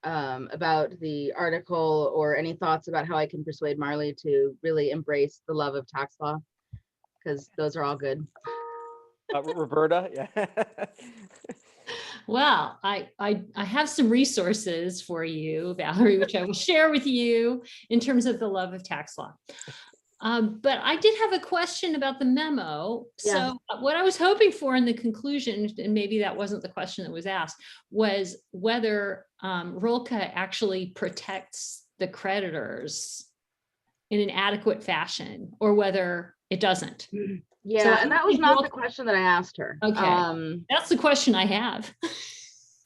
about the article, or any thoughts about how I can persuade Marley to really embrace the love of tax law, because those are all good. Roberta, yeah. Well, I have some resources for you, Valerie, which I will share with you in terms of the love of tax law. But I did have a question about the memo. Yeah. So what I was hoping for in the conclusion, and maybe that wasn't the question that was asked, was whether ROLCA actually protects the creditors in an adequate fashion, or whether it doesn't. Yeah, So and that was not the question that I asked her. Okay. That's the question I have.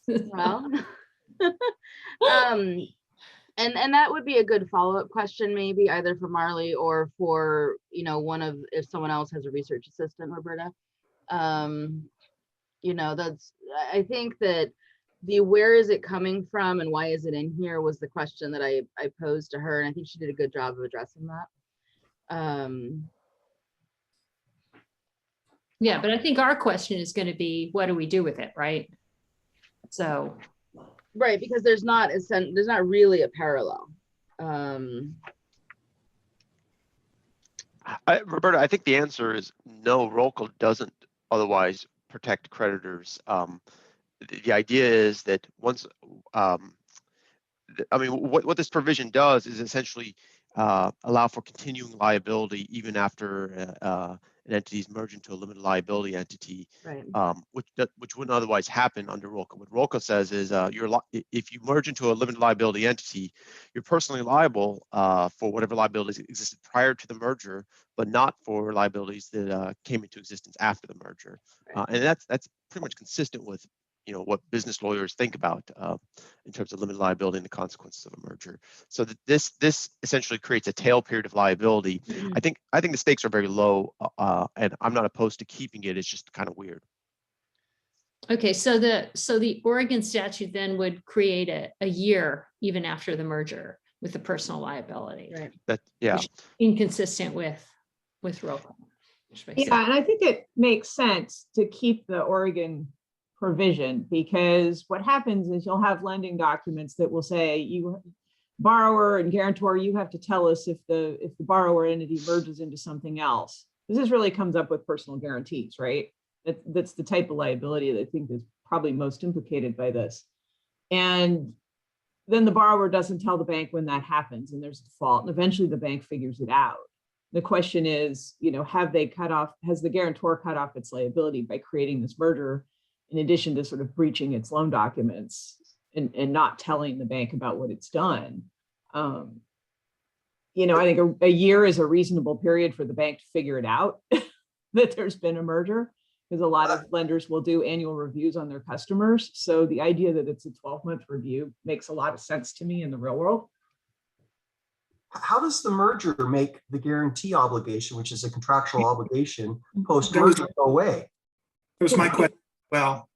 Well, and that would be a good follow-up question, maybe either for Marley or for, if someone else has a research assistant, Roberta. I think that the where is it coming from and why is it in here was the question that I posed to her, and I think she did a good job of addressing that. Yeah, but I think our question is going to be, what do we do with it, right? So, right, because there's not really a parallel. Roberta, I think the answer is no. ROLCA doesn't otherwise protect creditors. The idea is that once, what this provision does is essentially allow for continuing liability even after an entity's merged into a limited liability entity, right. Which wouldn't otherwise happen under ROLCA. What ROLCA says is if you merge into a limited liability entity, you're personally liable for whatever liabilities existed prior to the merger, but not for liabilities that came into existence after the merger. Right. And that's pretty much consistent with what business lawyers think about in terms of limited liability and the consequences of a merger. So that this essentially creates a tail period of liability. Mm-hmm. I think the stakes are very low, and I'm not opposed to keeping it. It's just kind of weird. Okay, so the Oregon statute then would create a year even after the merger with the personal liability. Right. That yeah. Inconsistent with ROLCA. Yeah, and I think it makes sense to keep the Oregon provision, because what happens is you'll have lending documents that will say, you borrower and guarantor, you have to tell us if the borrower entity merges into something else. This really comes up with personal guarantees, right? That's the type of liability that I think is probably most implicated by this. And then the borrower doesn't tell the bank when that happens, and there's default, and eventually the bank figures it out. The question is, has the guarantor cut off its liability by creating this merger, in addition to sort of breaching its loan documents and not telling the bank about what it's done? I think a year is a reasonable period for the bank to figure it out that there's been a merger, because a lot of lenders will do annual reviews on their customers. So the idea that it's a 12-month review makes a lot of sense to me in the real world. How does the merger make the guarantee obligation, which is a contractual obligation, post-merger go away? That was my question. Well,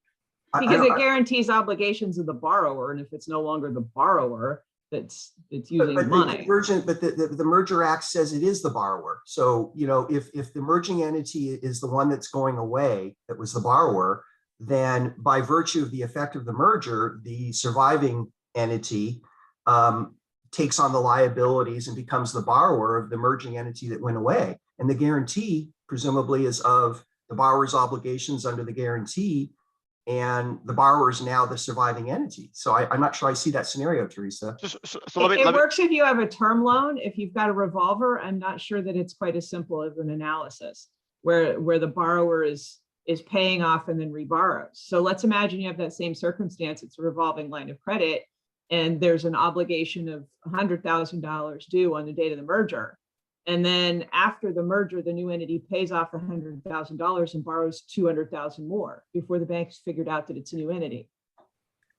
because it guarantees obligations of the borrower, and if it's no longer the borrower that's using money. The Merger Act says it is the borrower. So if the merging entity is the one that's going away, that was the borrower, then by virtue of the effect of the merger, the surviving entity takes on the liabilities and becomes the borrower of the merging entity that went away. And the guarantee presumably is of the borrower's obligations under the guarantee, and the borrower is now the surviving entity. So I'm not sure I see that scenario, Teresa. It works if you have a term loan. If you've got a revolver, I'm not sure that it's quite as simple as an analysis where the borrower is paying off and then reborrows. So let's imagine you have that same circumstance. It's a revolving line of credit, and there's an obligation of $100,000 due on the date of the merger. And then after the merger, the new entity pays off $100,000 and borrows $200,000 more before the bank's figured out that it's a new entity.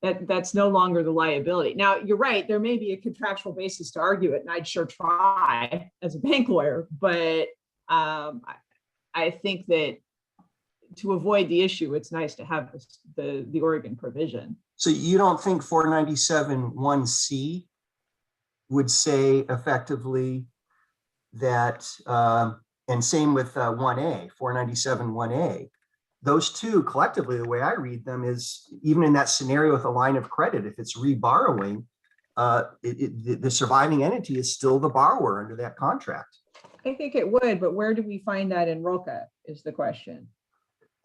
That's no longer the liability. Now, you're right, there may be a contractual basis to argue it, and I'd sure try as a bank lawyer, but I think that to avoid the issue, it's nice to have the Oregon provision. So you don't think 497(1)(c) would say effectively that, and same with 1A, 497(1)(a), those two collectively, the way I read them is even in that scenario with a line of credit, if it's reborrowing, the surviving entity is still the borrower under that contract. I think it would, but where do we find that in ROCA is the question.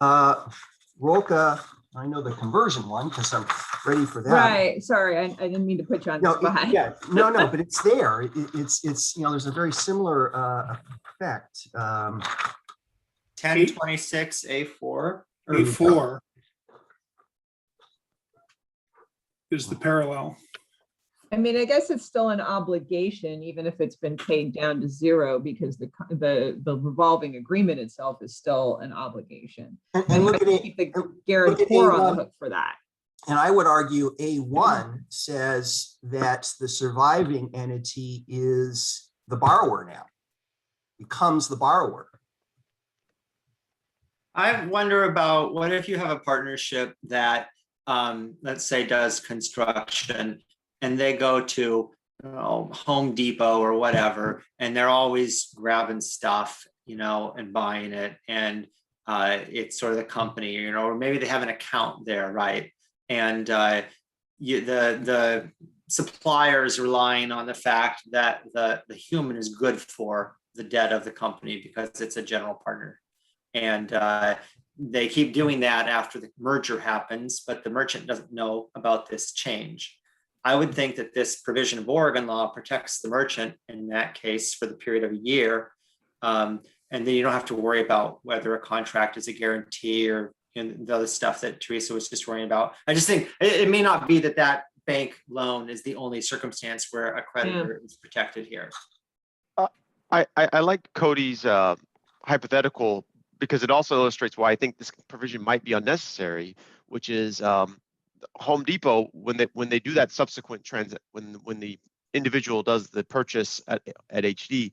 ROCA, I know the conversion one because I'm ready for that. Right, sorry, I didn't mean to put you on the No, spot. yeah, no, but it's there. It's there's a very similar effect. 1026A4 or A4 is the parallel. I mean, I guess it's still an obligation, even if it's been paid down to zero, because the revolving agreement itself is still an obligation. And look at it. Keep the guarantor on the A1. hook for that. And I would argue A1 says that the surviving entity is the borrower now, becomes the borrower. I wonder about what if you have a partnership that, let's say, does construction, and they go to Home Depot or whatever, and they're always grabbing stuff, and buying it, and it's sort of the company, or maybe they have an account there, right? And the supplier is relying on the fact that the human is good for the debt of the company because it's a general partner. And they keep doing that after the merger happens, but the merchant doesn't know about this change. I would think that this provision of Oregon law protects the merchant in that case for the period of a year. And then you don't have to worry about whether a contract is a guarantee or the other stuff that Teresa was just worrying about. I just think it may not be that bank loan is the only circumstance where a creditor is protected here. I like Cody's hypothetical because it also illustrates why I think this provision might be unnecessary, which is Home Depot, when they do that subsequent when the individual does the purchase at HD,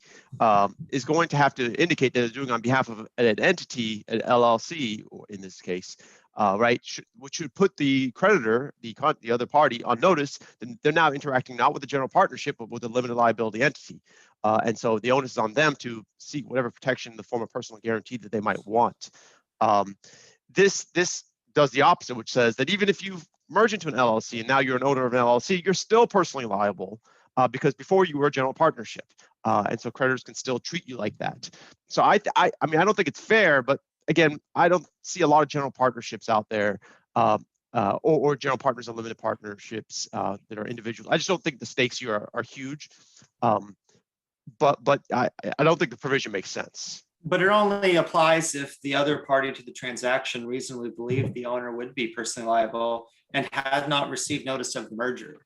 is going to have to indicate that they're doing on behalf of an entity, an LLC, or in this case, right, which should put the creditor, the other party, on notice that they're now interacting not with the general partnership, but with a limited liability entity. And so the onus is on them to seek whatever protection in the form of personal guarantee that they might want. This does the opposite, which says that even if you merge into an LLC and now you're an owner of an LLC, you're still personally liable because before you were a general partnership. And so creditors can still treat you like that. So I mean, I don't think it's fair, but again, I don't see a lot of general partnerships out there or general partners and limited partnerships that are individual. I just don't think the stakes here are huge. But I don't think the provision makes sense. But it only applies if the other party to the transaction reasonably believed the owner would be personally liable and had not received notice of the merger.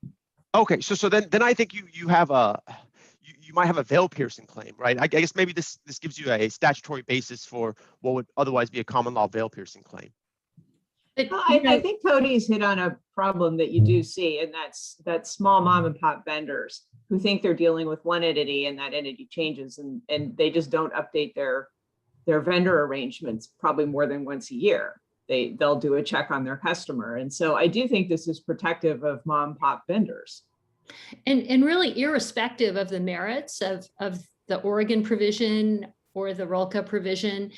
Okay, so then I think you might have a veil piercing claim, right? I guess maybe this gives you a statutory basis for what would otherwise be a common law veil piercing claim. Well, I think Cody's hit on a problem that you do see, and that's small mom and pop vendors who think they're dealing with one entity and that entity changes and they just don't update their vendor arrangements probably more than once a year. They'll do a check on their customer. And so I do think this is protective of mom and pop vendors. And really irrespective of the merits of the Oregon provision or the ROLCA provision,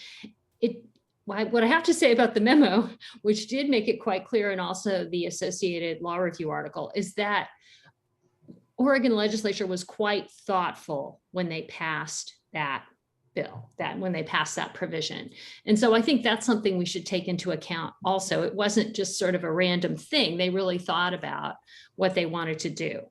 what I have to say about the memo, which did make it quite clear, and also the Associated Law Review article, is that Oregon legislature was quite thoughtful when they passed that bill, when they passed that provision. And so I think that's something we should take into account also. It wasn't just sort of a random thing. They really thought about what they wanted to do.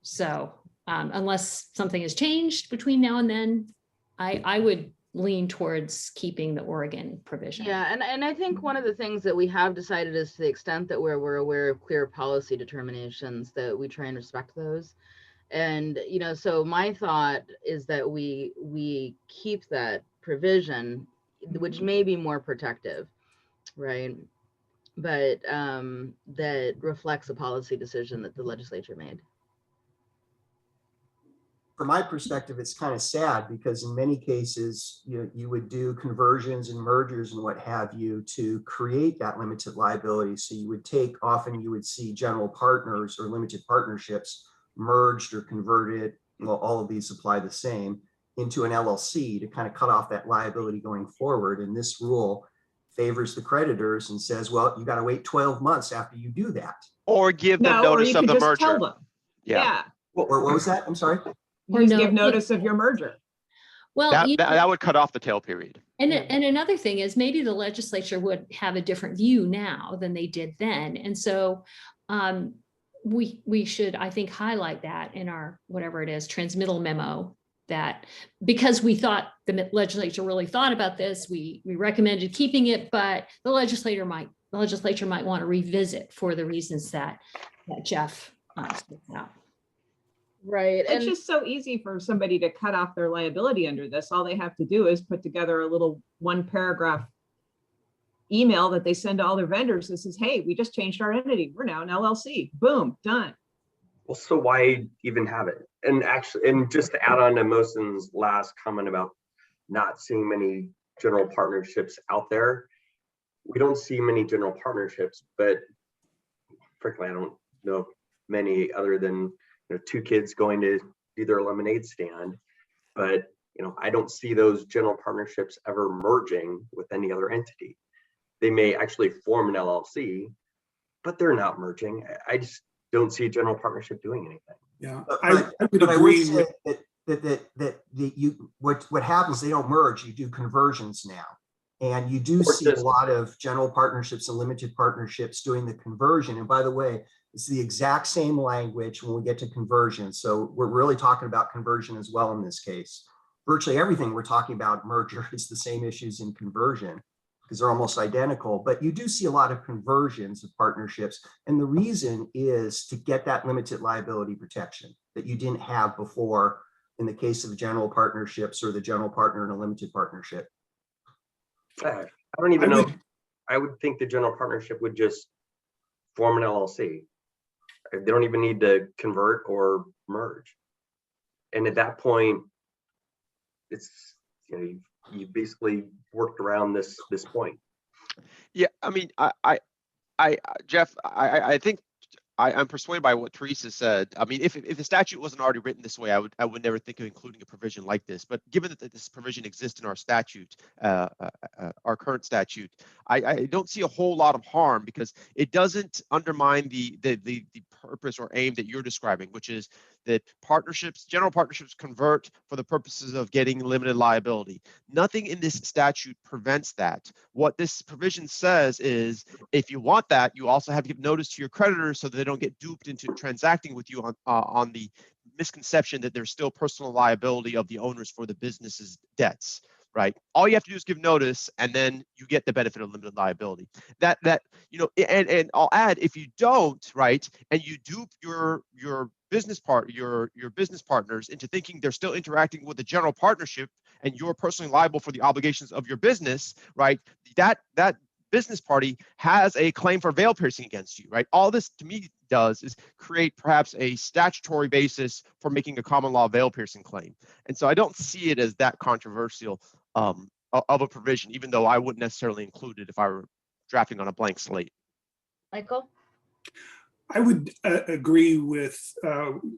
So unless something has changed between now and then, I would lean towards keeping the Oregon provision. Yeah, and I think one of the things that we have decided is to the extent that we're aware of clear policy determinations, that we try and respect those. And, so my thought is that we keep that provision, which may be more protective, right? But that reflects a policy decision that the legislature made. From my perspective, it's kind of sad because in many cases, you would do conversions and mergers and what have you to create that limited liability. So you would often you would see general partners or limited partnerships merged or converted, well, all of these apply the same, into an LLC to kind of cut off that liability going forward. And this rule favors the creditors and says, well, you got to wait 12 months after you do that. Or give them No, or notice you of could the just tell merger. them. Yeah. Yeah. What was that? I'm sorry. Or You just no- give notice of your merger. Well, That, you know, that would cut off the tail period. and another thing is maybe the legislature would have a different view now than they did then. And so we should, I think, highlight that in our, whatever it is, transmittal memo, that because we thought the legislature really thought about this, we recommended keeping it, but the legislature might want to revisit for the reasons that Jeff spoke out. Right. It's just so easy for somebody to cut off their liability under this. All they have to do is put together a little 1-paragraph email that they send to all their vendors that says, hey, we just changed our entity. We're now an LLC. Boom, done. Well, so why even have it? And actually, and just to add on to Mosen's last comment about not seeing many general partnerships out there, we don't see many general partnerships, but frankly, I don't know many other than, you know, 2 kids going to do their lemonade stand. But, you know, I don't see those general partnerships ever merging with any other entity. They may actually form an LLC, but they're not merging. I just don't see a general partnership doing anything. Yeah, But I would I would agree say with, what happens, they don't merge, you do conversions now. And you do Or see a just- lot of general partnerships and limited partnerships doing the conversion. And by the way, it's the exact same language when we get to conversion. So we're really talking about conversion as well in this case. Virtually everything we're talking about merger is the same issues in conversion, because they're almost identical, but you do see a lot of conversions of partnerships. And the reason is to get that limited liability protection that you didn't have before in the case of general partnerships or the general partner in a limited partnership. I don't even I know. would- I would think the general partnership would just form an LLC. They don't even need to convert or merge. And at that point, it's, you know, you basically worked around this point. Yeah, I mean, Jeff, I think I'm persuaded by what Teresa said. I mean, if the statute wasn't already written this way, I would never think of including a provision like this. But given that this provision exists in our statute, our current statute, I don't see a whole lot of harm, because it doesn't undermine the purpose or aim that you're describing, which is that general partnerships convert for the purposes of getting limited liability. Nothing in this statute prevents that. What this provision says is, if you want that, you also have to give notice to your creditors so that they don't get duped into transacting with you on the misconception that there's still personal liability of the owners for the business's debts. Right. All you have to do is give notice, and then you get the benefit of limited liability. That you know, and I'll add, if you don't, right, and you dupe your business partners into thinking they're still interacting with the general partnership, and you're personally liable for the obligations of your business, right? That business party has a claim for veil piercing against you, right? All this to me does is create perhaps a statutory basis for making a common law veil piercing claim. And so I don't see it as that controversial of a provision, even though I wouldn't necessarily include it if I were drafting on a blank slate. Michael? I would agree with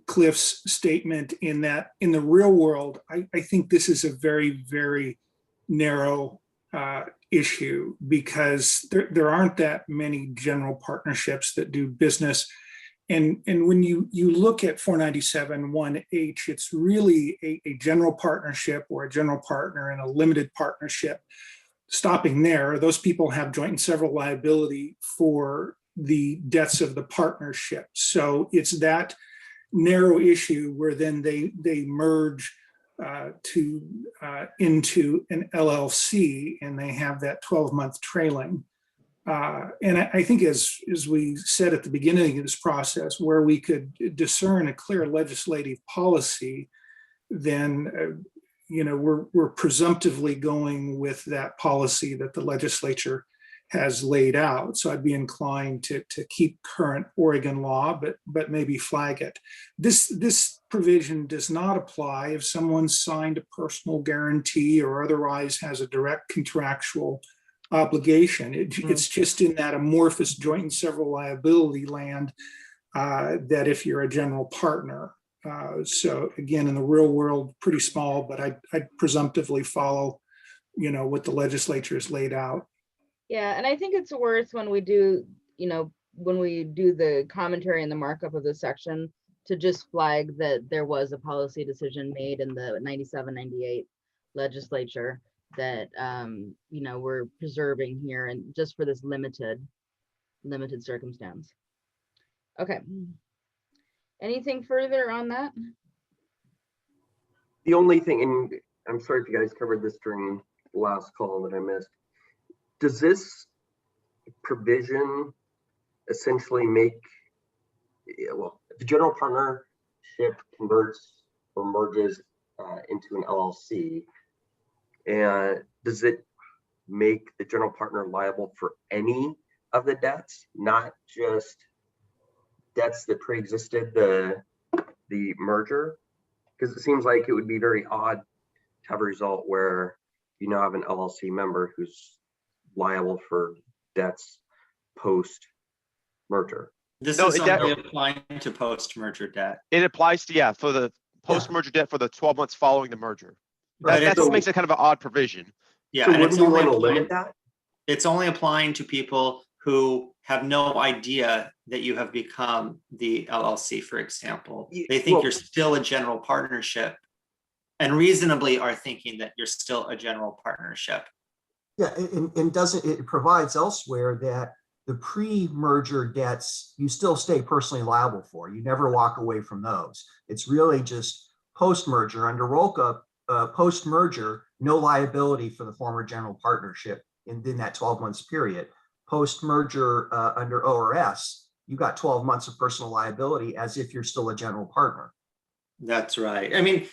Cliff's statement in that in the real world, I think this is a very, very narrow issue, because there aren't that many general partnerships that do business. And when you look at 497(1)(h), it's really a general partnership or a general partner and a limited partnership. Stopping there, those people have joint and several liability for the debts of the partnership. So it's that narrow issue where then they merge into an LLC, and they have that 12-month trailing. And I think, as we said at the beginning of this process, where we could discern a clear legislative policy, then you know, we're presumptively going with that policy that the legislature has laid out. So I'd be inclined to keep current Oregon law, but maybe flag it. This provision does not apply if someone signed a personal guarantee or otherwise has a direct contractual obligation. It's just in that amorphous joint and several liability land that if you're a general partner. So again, in the real world, pretty small, but I'd presumptively follow, you know, what the legislature has laid out. Yeah, and I think it's worth when we do, when we do the commentary and the markup of this section, to just flag that there was a policy decision made in the 97, 98 legislature that, we're preserving here and just for this limited circumstance. Okay. Anything further on that? The only thing, and I'm sorry if you guys covered this during the last call that I missed. Does this provision essentially make, well, if the general partnership converts or merges into an LLC, and does it make the general partner liable for any of the debts, not just debts that pre-existed the merger? Because it seems like it would be very odd to have a result where you now have an LLC member who's liable for debts post merger. This No, is it only applying to post-merger debt. It applies to, yeah, for the post-merger debt for the 12 months following the merger. Right, That's so- what makes it kind of an odd provision. Yeah, So and wouldn't it's we only want to applying, limit that? it's only applying to people who have no idea that you have become the LLC, for example. They think Well- you're still a general partnership and reasonably are thinking that you're still a general partnership. Yeah, and doesn't, it provides elsewhere that the pre-merger debts, you still stay personally liable for. You never walk away from those. It's really just post-merger under ROLCA, post-merger, no liability for the former general partnership in that 12 months period. Post-merger under ORS, you got 12 months of personal liability as if you're still a general partner. That's right. I mean,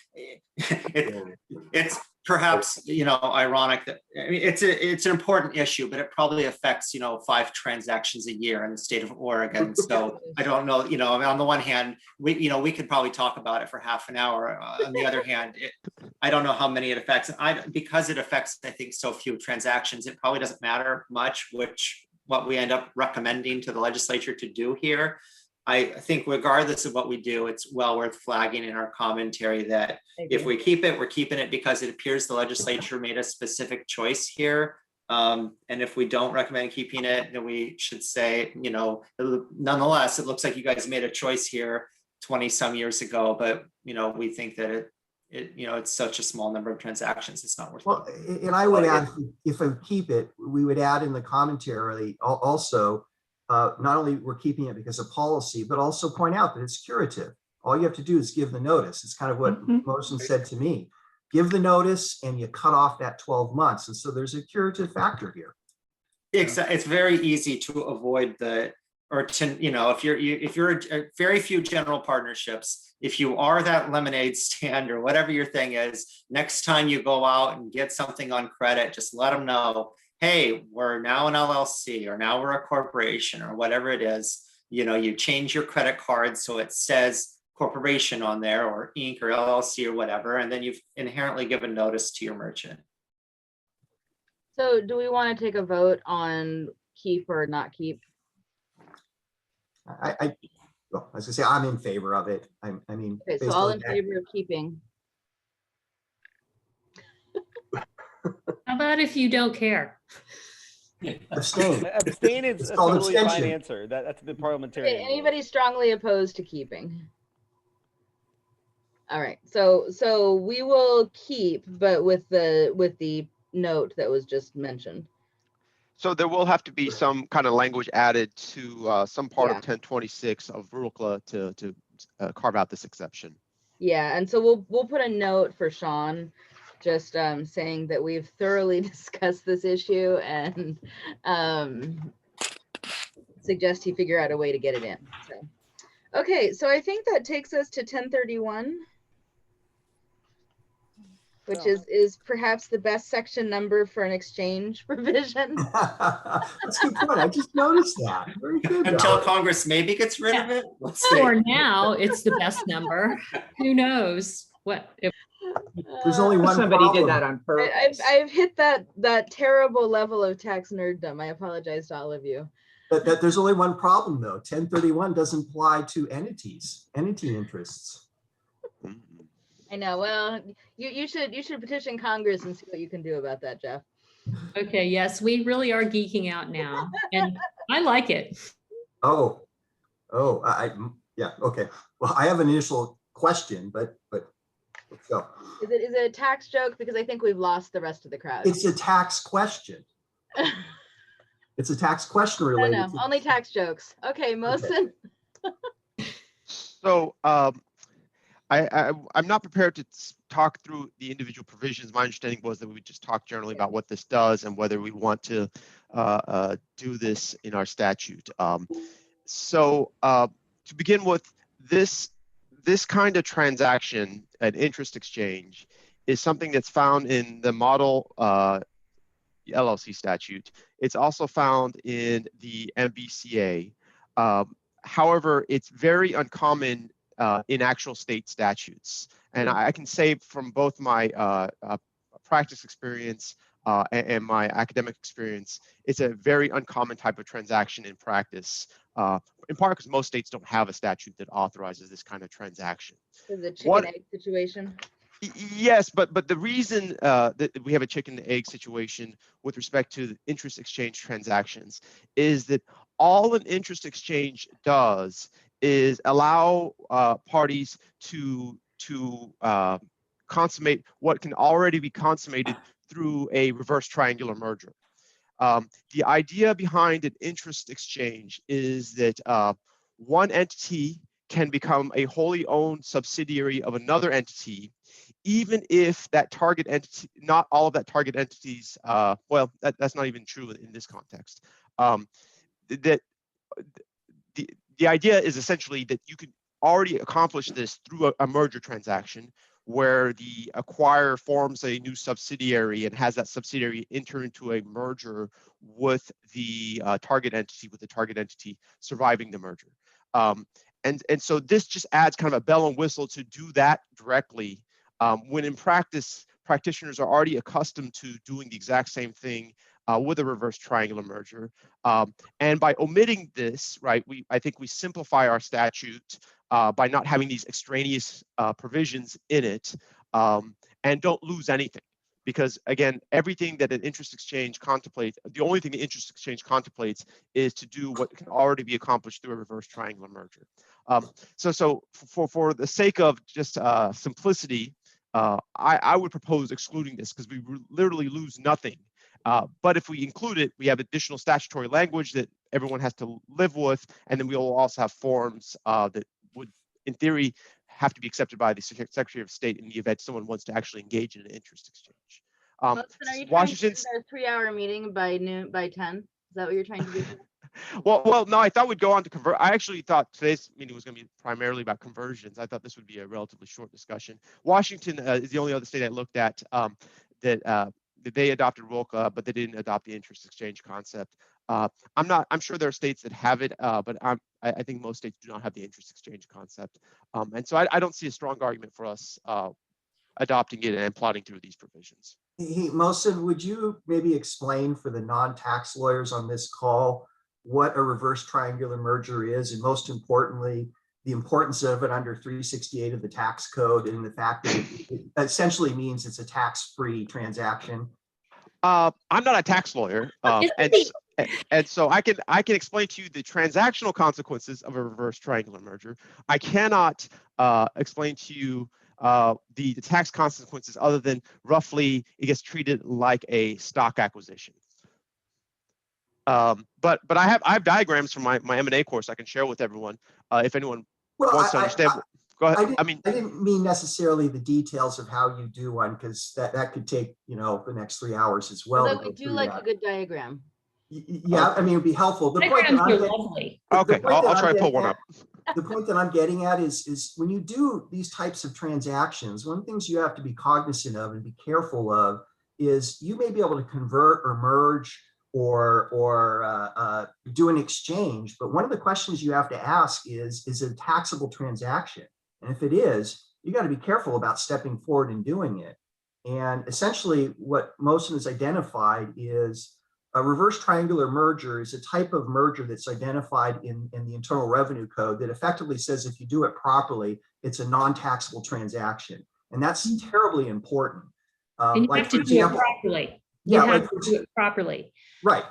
it's perhaps, ironic that, I mean, it's an important issue, but it probably affects, 5 transactions a year in the state of Oregon. So I don't know, on the one hand, we could probably talk about it for half an hour. On the other hand, I don't know how many it affects. Because it affects, I think, so few transactions, it probably doesn't matter much what we end up recommending to the legislature to do here. I think regardless of what we do, it's well worth flagging in our commentary that if we keep it, we're keeping it because it appears the legislature made a specific choice here. And if we don't recommend keeping it, then we should say, nonetheless, it looks like you guys made a choice here 20 some years ago, but we think that it's such a small number of transactions, it's not worth it. Well, and I would add, if I keep it, we would add in the commentary also, not only we're keeping it because of policy, but also point out that it's curative. All you have to do is give the notice. It's kind of what Mosen said to me. Give the notice and you cut off that 12 months. And so there's a curative factor here. It's very easy to avoid if you're very few general partnerships, if you are that lemonade stand or whatever your thing is, next time you go out and get something on credit, just let them know, hey, we're now an LLC or now we're a corporation or whatever it is. You change your credit card so it says corporation on there or Inc. or LLC or whatever, and then you've inherently given notice to your merchant. So do we want to take a vote on keep or not keep? I was gonna say, I'm in favor of it. I mean. Okay, so all in favor of keeping? How about if you don't care? Abstain. Abstain is It's a called totally fine abstention. answer. That's the Okay, parliamentarian. rule. anybody strongly opposed to keeping? All right, so we will keep, but with the note that was just mentioned. So there will have to be some kind of language added to some part Yeah. of 1026 of RULCA to carve out this exception. Yeah, and so we'll put a note for Sean, just saying that we've thoroughly discussed this issue and suggest he figure out a way to get it in. So, okay, so I think that takes us to 1031, which is perhaps the best section number for an exchange provision. That's a good point. I just noticed that. Very good. Until Valerie. Congress maybe gets rid of it. We'll see. For now, it's the best number. Who knows what? There's only one Somebody problem. did that on purpose. I've hit that terrible level of tax nerddom. I apologize to all of you. That there's only one problem though. 1031 doesn't apply to entity interests. I know. Well, you should petition Congress and see what you can do about that, Jeff. Okay, yes, we really are geeking out now, and I like it. Oh, yeah, okay. Well, I have an initial question, but let's go. Is it a tax joke? Because I think we've lost the rest of the crowd. It's a tax question. It's a tax question No, related to. only tax jokes. Okay, Mohsen. So I'm not prepared to talk through the individual provisions. My understanding was that we would just talk generally about what this does and whether we want to do this in our statute. So to begin with, this kind of transaction, an interest exchange, is something that's found in the model LLC statute. It's also found in the MVCA. However, it's very uncommon in actual state statutes. And I can say from both my practice experience and my academic experience, it's a very uncommon type of transaction in practice, in part because most states don't have a statute that authorizes this kind of transaction. Is it a chicken-egg situation? Yes, but the reason that we have a chicken and egg situation with respect to interest exchange transactions is that all an interest exchange does is allow parties to consummate what can already be consummated through a reverse triangular merger. The idea behind an interest exchange is that one entity can become a wholly owned subsidiary of another entity, even if that target entity, not all of that target entities, well, that's not even true in this context. The idea is essentially that you can already accomplish this through a merger transaction where the acquirer forms a new subsidiary and has that subsidiary enter into a merger with the target entity surviving the merger. And so this just adds kind of a bell and whistle to do that directly, when in practice, practitioners are already accustomed to doing the exact same thing with a reverse triangular merger. And by omitting this, right, I think we simplify our statute by not having these extraneous provisions in it, and don't lose anything. Because again, everything that an interest exchange contemplates, the only thing the interest exchange contemplates is to do what can already be accomplished through a reverse triangular merger. So for the sake of just simplicity, I would propose excluding this because we literally lose nothing. But if we include it, we have additional statutory language that everyone has to live with, and then we will also have forms that would, in theory, have to be accepted by the Secretary of State in the event someone wants to actually engage in an interest exchange. Mohsen, are you trying to end our 3-hour meeting by 10? Is that what you're trying to do? Well, no, I thought we'd go on to convert. I actually thought today's meeting was going to be primarily about conversions. I thought this would be a relatively short discussion. Washington is the only other state I looked at that they adopted ROLCA, but they didn't adopt the interest exchange concept. I'm sure there are states that have it, but I think most states do not have the interest exchange concept. And so I don't see a strong argument for us adopting it and plotting through these provisions. Hey, Mohsen, would you maybe explain for the non-tax lawyers on this call what a reverse triangular merger is, and most importantly, the importance of it under 368 of the tax code, and the fact that it essentially means it's a tax-free transaction? I'm not a tax lawyer, and so I can explain to you the transactional consequences of a reverse triangular merger. I cannot explain to you the tax consequences other than roughly it gets treated like a stock acquisition. But I have diagrams from my M&A course I can share with everyone if anyone wants to understand. Go ahead. I didn't mean necessarily the details of how you do one, because that could take the next 3 hours as well. Although we do like a good diagram. Yeah, I mean, it'd be helpful. The point Diagrams are lovely. Okay, I'll try to pull one up. The point that I'm getting at is when you do these types of transactions, one of the things you have to be cognizant of and be careful of is you may be able to convert or merge or do an exchange, but one of the questions you have to ask is it a taxable transaction? And if it is, you got to be careful about stepping forward and doing it. And essentially what Mohsen has identified is a reverse triangular merger is a type of merger that's identified in the Internal Revenue Code that effectively says if you do it properly, it's a non-taxable transaction. And that's terribly important. And you have to do it properly. You Yeah, have like, to do it properly. right.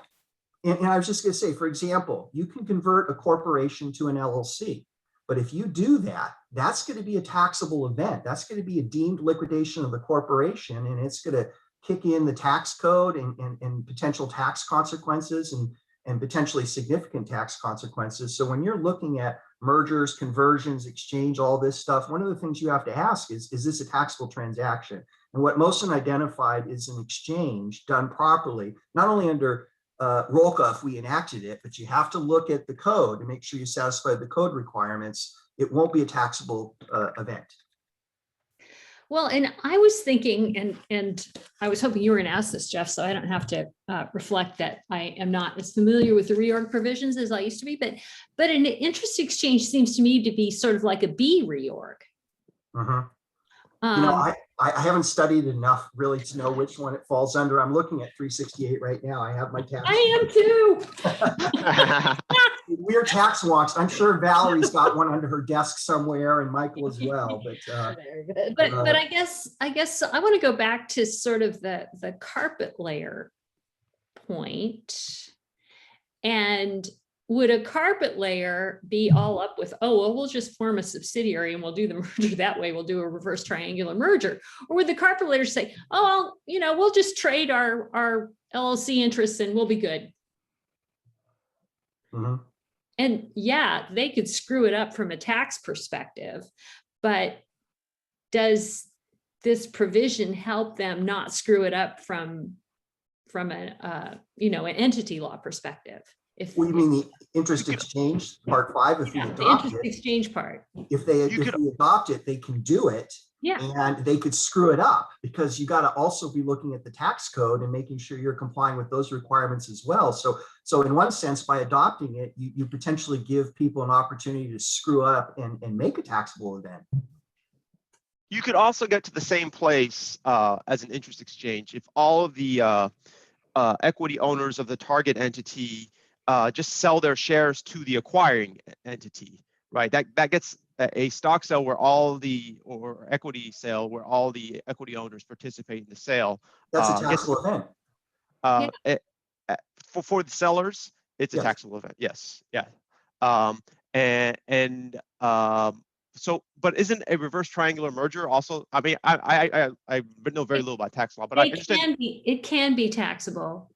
And I was just going to say, for example, you can convert a corporation to an LLC. But if you do that, that's going to be a taxable event. That's going to be a deemed liquidation of the corporation, and it's going to kick in the tax code and potential tax consequences and potentially significant tax consequences. So when you're looking at mergers, conversions, exchange, all this stuff, one of the things you have to ask is this a taxable transaction? And what Mosen identified is an exchange done properly, not only under ROLCA if we enacted it, but you have to look at the code to make sure you satisfy the code requirements. It won't be a taxable event. Well, and I was thinking, and I was hoping you were going to ask this, Jeff, so I don't have to reflect that I am not as familiar with the reorg provisions as I used to be, but an interest exchange seems to me to be sort of like a B reorg. Mm-hmm. You know, I haven't studied enough really to know which one it falls under. I'm looking at 368 right now. I have my tax. I am too. We're tax wonks. I'm sure Valerie's got one under her desk somewhere, and Michael as well. But I guess I want to go back to sort of the carpet layer point. And would a carpet layer be all up with, oh, well, we'll just form a subsidiary and we'll do the merger that way. We'll do a reverse triangular merger. Or would the carpet layer say, oh, well, you know, we'll just trade our LLC interests and we'll be good. Mm-hmm. And yeah, they could screw it up from a tax perspective, but does this provision help them not screw it up from an entity law perspective? Well, you mean the interest exchange part 5? If we the adopt interest it, exchange part. if we adopt it, they can do it. Yeah. And they could screw it up because you got to also be looking at the tax code and making sure you're complying with those requirements as well. So in one sense, by adopting it, you potentially give people an opportunity to screw up and make a taxable event. You could also get to the same place as an interest exchange if all of the equity owners of the target entity just sell their shares to the acquiring entity, right? That gets a stock sale where or equity sale where all the equity owners participate in the sale. That's a taxable event. For the sellers, it's a taxable event. Yes, yeah. So, but isn't a reverse triangular merger also? I mean, I know very little about tax law, but I understand it can be taxable,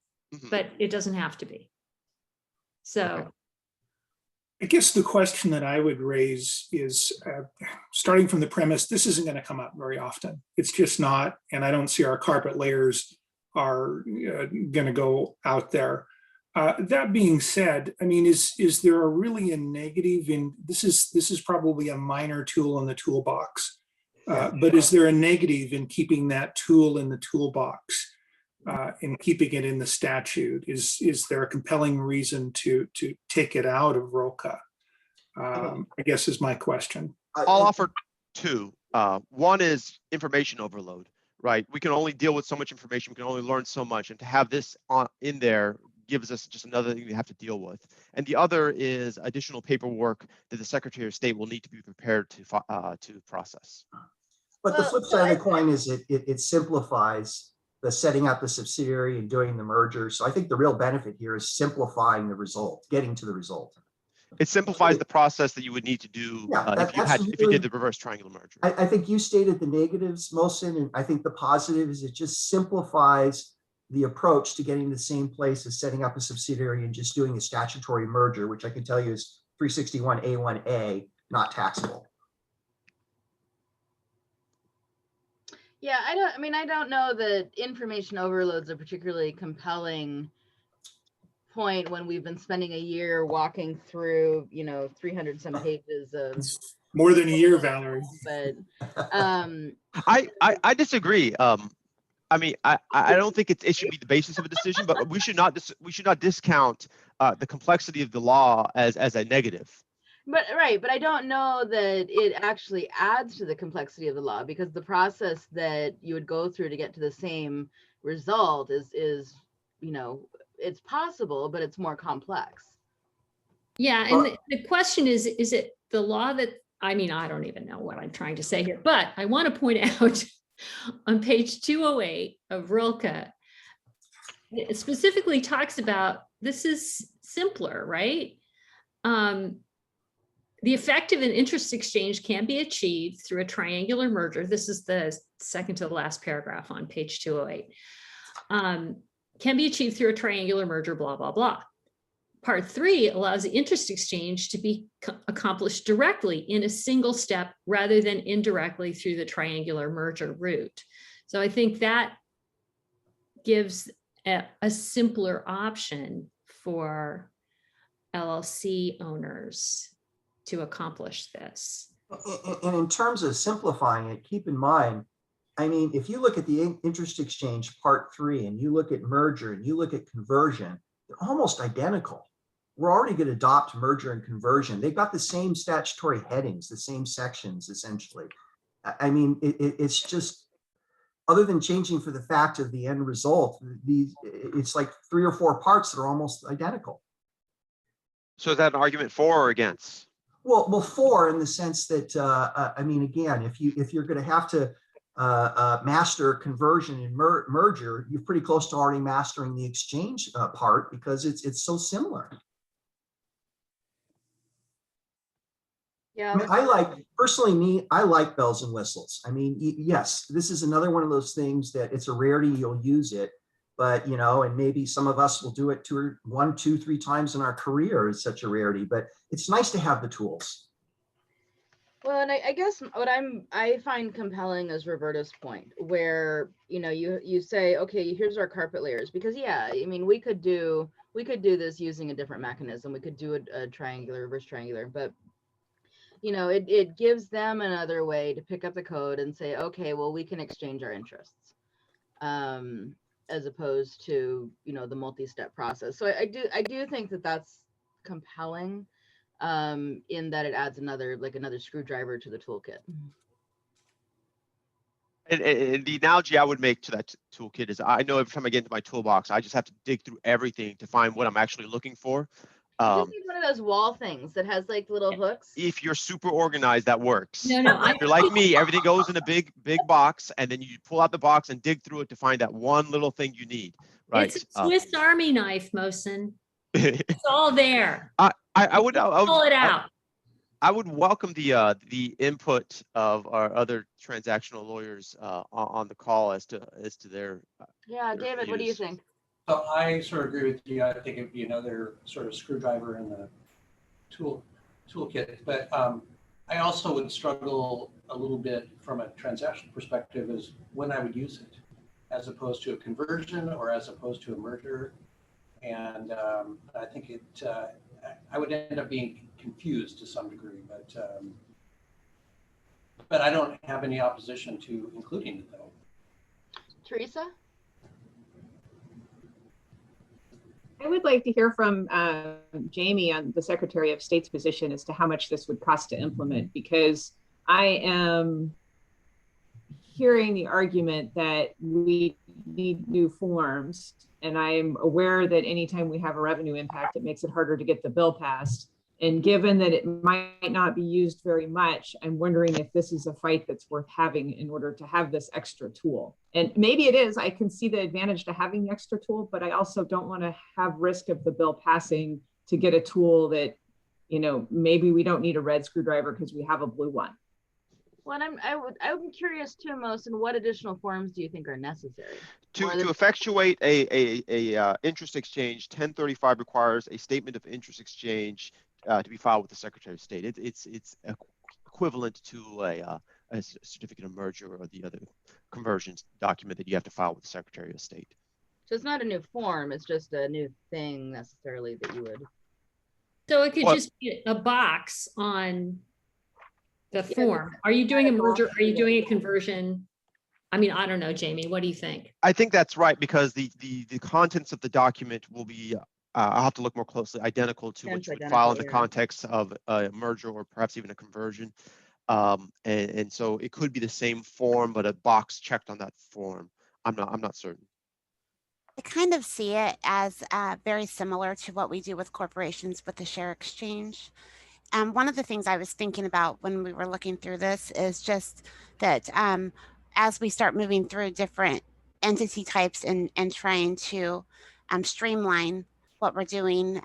but it doesn't have to be. So. Okay. I guess the question that I would raise is starting from the premise, this isn't going to come up very often. It's just not, and I don't see our carpet layers are going to go out there. That being said, I mean, is there really a negative in this is probably a minor tool in the toolbox, but is there a negative in keeping that tool in the toolbox? In keeping it in the statute? Is there a compelling reason to take it out of ROLCA? I guess is my question. I'll offer two. One is information overload, right? We can only deal with so much information. We can only learn so much, and to have this in there gives us just another thing we have to deal with. And the other is additional paperwork that the Secretary of State will need to be prepared to process. But the flip side of the coin is it simplifies the setting up the subsidiary and doing the merger. So I think the real benefit here is simplifying the result, getting to the result. It simplifies the process that you would need to do if you did the reverse triangular merger. I think you stated the negatives, Mosen, and I think the positive is it just simplifies the approach to getting to the same place as setting up a subsidiary and just doing a statutory merger, which I can tell you is 361A1A, not taxable. Yeah, I don't know that information overload's a particularly compelling point when we've been spending a year walking through, 300 some pages of more than a year, Valerie. But I disagree. I mean, I don't think it should be the basis of a decision, but we should not discount the complexity of the law as a negative. But I don't know that it actually adds to the complexity of the law, because the process that you would go through to get to the same result is it's possible, but it's more complex. Yeah, and the question is it the law that, I mean, I don't even know what I'm trying to say here, but I want to point out on page 208 of ROLCA, it specifically talks about, this is simpler, right? The effective and interest exchange can be achieved through a triangular merger. This is the second to the last paragraph on page 208. Can be achieved through a triangular merger, blah, blah, blah. Part 3 allows the interest exchange to be accomplished directly in a single step rather than indirectly through the triangular merger route. So I think that gives a simpler option for LLC owners to accomplish this. And in terms of simplifying it, keep in mind, I mean, if you look at the interest exchange part 3 and you look at merger and you look at conversion, they're almost identical. We're already going to adopt merger and conversion. They've got the same statutory headings, the same sections, essentially. I mean, it's just, other than changing for the fact of the end result, it's like 3 or 4 parts that are almost identical. So is that an argument for or against? Well, for, in the sense that, I mean, again, if you're going to have to master conversion and merger, you're pretty close to already mastering the exchange part, because it's so similar. Yeah. I mean, I like bells and whistles. I mean, yes, this is another one of those things that it's a rarity, you'll use it, but and maybe some of us will do it 1, 2, 3 times in our career. It's such a rarity, but it's nice to have the tools. Well, and I guess what I find compelling is Roberta's point, where you say, okay, here's our carpet layers, because yeah, I mean, we could do this using a different mechanism. We could do a triangular, reverse triangular, but it gives them another way to pick up the code and say, okay, well, we can exchange our interests, as opposed to the multi-step process. So I do think that that's compelling, in that it adds another screwdriver to the toolkit. And the analogy I would make to that toolkit is, I know every time I get into my toolbox, I just have to dig through everything to find what I'm actually looking for. You just need one of those wall things that has like little hooks. If you're super organized, that works. No, If you're like me, everything goes in a big box, and then you pull out the box and dig through it to find that one little thing you need. Right. It's a Swiss Army knife, Mosin. It's all there. I would pull it out. I would welcome the input of our other transactional lawyers on the call as to their. Yeah, David, what do you think? So I sort of agree with you. I think it'd be another sort of screwdriver in the toolkit, but I also would struggle a little bit from a transactional perspective is when I would use it, as opposed to a conversion or as opposed to a merger. And I think I would end up being confused to some degree, but I don't have any opposition to including it though. Teresa? I would like to hear from Jamie on the Secretary of State's position as to how much this would cost to implement, because I am hearing the argument that we need new forms, and I'm aware that anytime we have a revenue impact, it makes it harder to get the bill passed. And given that it might not be used very much, I'm wondering if this is a fight that's worth having in order to have this extra tool. And maybe it is. I can see the advantage to having the extra tool, but I also don't want to have risk of the bill passing to get a tool that, maybe we don't need a red screwdriver because we have a blue one. Well, and I'm curious too, Mosin, what additional forms do you think are necessary? To effectuate a interest exchange, 1035 requires a statement of interest exchange to be filed with the Secretary of State. It's equivalent to a certificate of merger or the other conversions document that you have to file with the Secretary of State. So it's not a new form, it's just a new thing necessarily that you would. So it could just be a box on the form. Are you doing a merger? Are you doing a conversion? I mean, I don't know, Jamie, what do you think? I think that's right, because the contents of the document will be, I'll have to look more closely, identical to what you would file in the context of a merger or perhaps even a conversion. And so it could be the same form, but a box checked on that form. I'm not certain. I kind of see it as very similar to what we do with corporations with the share exchange. One of the things I was thinking about when we were looking through this is just that as we start moving through different entity types and trying to streamline what we're doing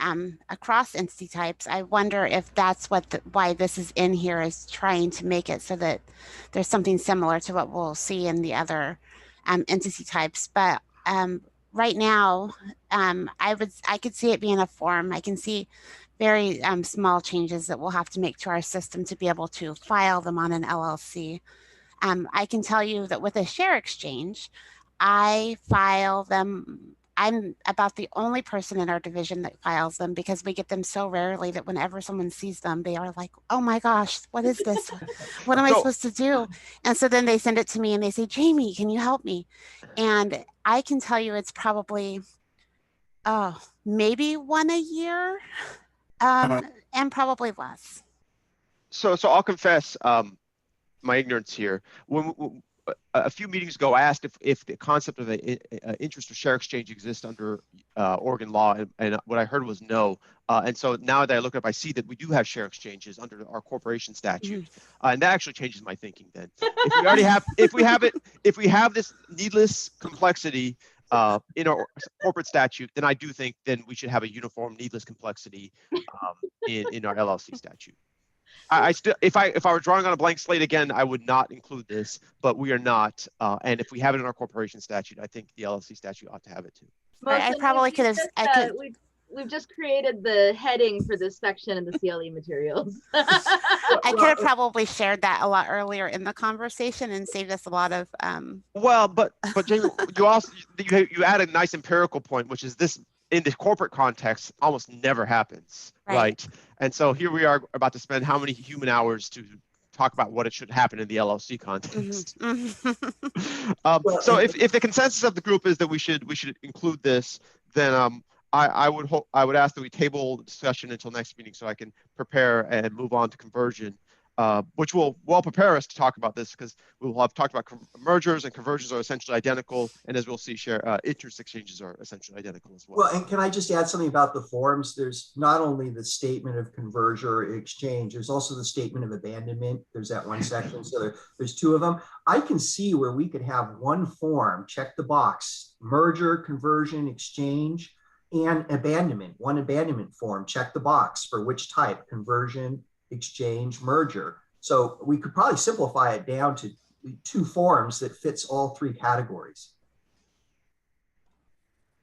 across entity types. I wonder if that's why this is in here, is trying to make it so that there's something similar to what we'll see in the other entity types. But right now, I could see it being a form. I can see very small changes that we'll have to make to our system to be able to file them on an LLC. I can tell you that with a share exchange, I file them. I'm about the only person in our division that files them because we get them so rarely that whenever someone sees them, they are like, oh my gosh, what is this? What am I So- supposed to do? And so then they send it to me and they say, Jamie, can you help me? And I can tell you it's probably, maybe one a year, and probably less. So I'll confess my ignorance here. When a few meetings ago, I asked if the concept of an interest or share exchange exists under Oregon law, and what I heard was no. And so now that I look up, I see that we do have share exchanges under our corporation statute, and that actually changes my thinking. Then, if we already have, if we have this needless complexity in our corporate statute, then I do think then we should have a uniform needless complexity in our LLC statute. I still, if I were drawing on a blank slate again, I would not include this, but we are not. And if we have it in our corporation statute, I think the LLC statute ought to have it too. I probably could have. We've just created the heading for this section in the CLE materials. I could have probably shared that a lot earlier in the conversation and saved us a lot of. Well, but Jamie, you also you add a nice empirical point, which is this in the corporate context almost never happens, right? And so here we are about to spend how many human hours to talk about what it should happen in the LLC context. So if the consensus of the group is that we should include this, then I would ask that we table the discussion until next meeting so I can prepare and move on to conversion, which will well prepare us to talk about this, because we will have talked about mergers, and conversions are essentially identical, and as we'll see, interest exchanges are essentially identical as well. Well, and can I just add something about the forms? There's not only the statement of conversion or exchange, there's also the statement of abandonment. There's that one section, so there's two of them. I can see where we could have one form, check the box, merger, conversion, exchange, and abandonment. One abandonment form, check the box for which type, conversion, exchange, merger. So we could probably simplify it down to two forms that fits all three categories.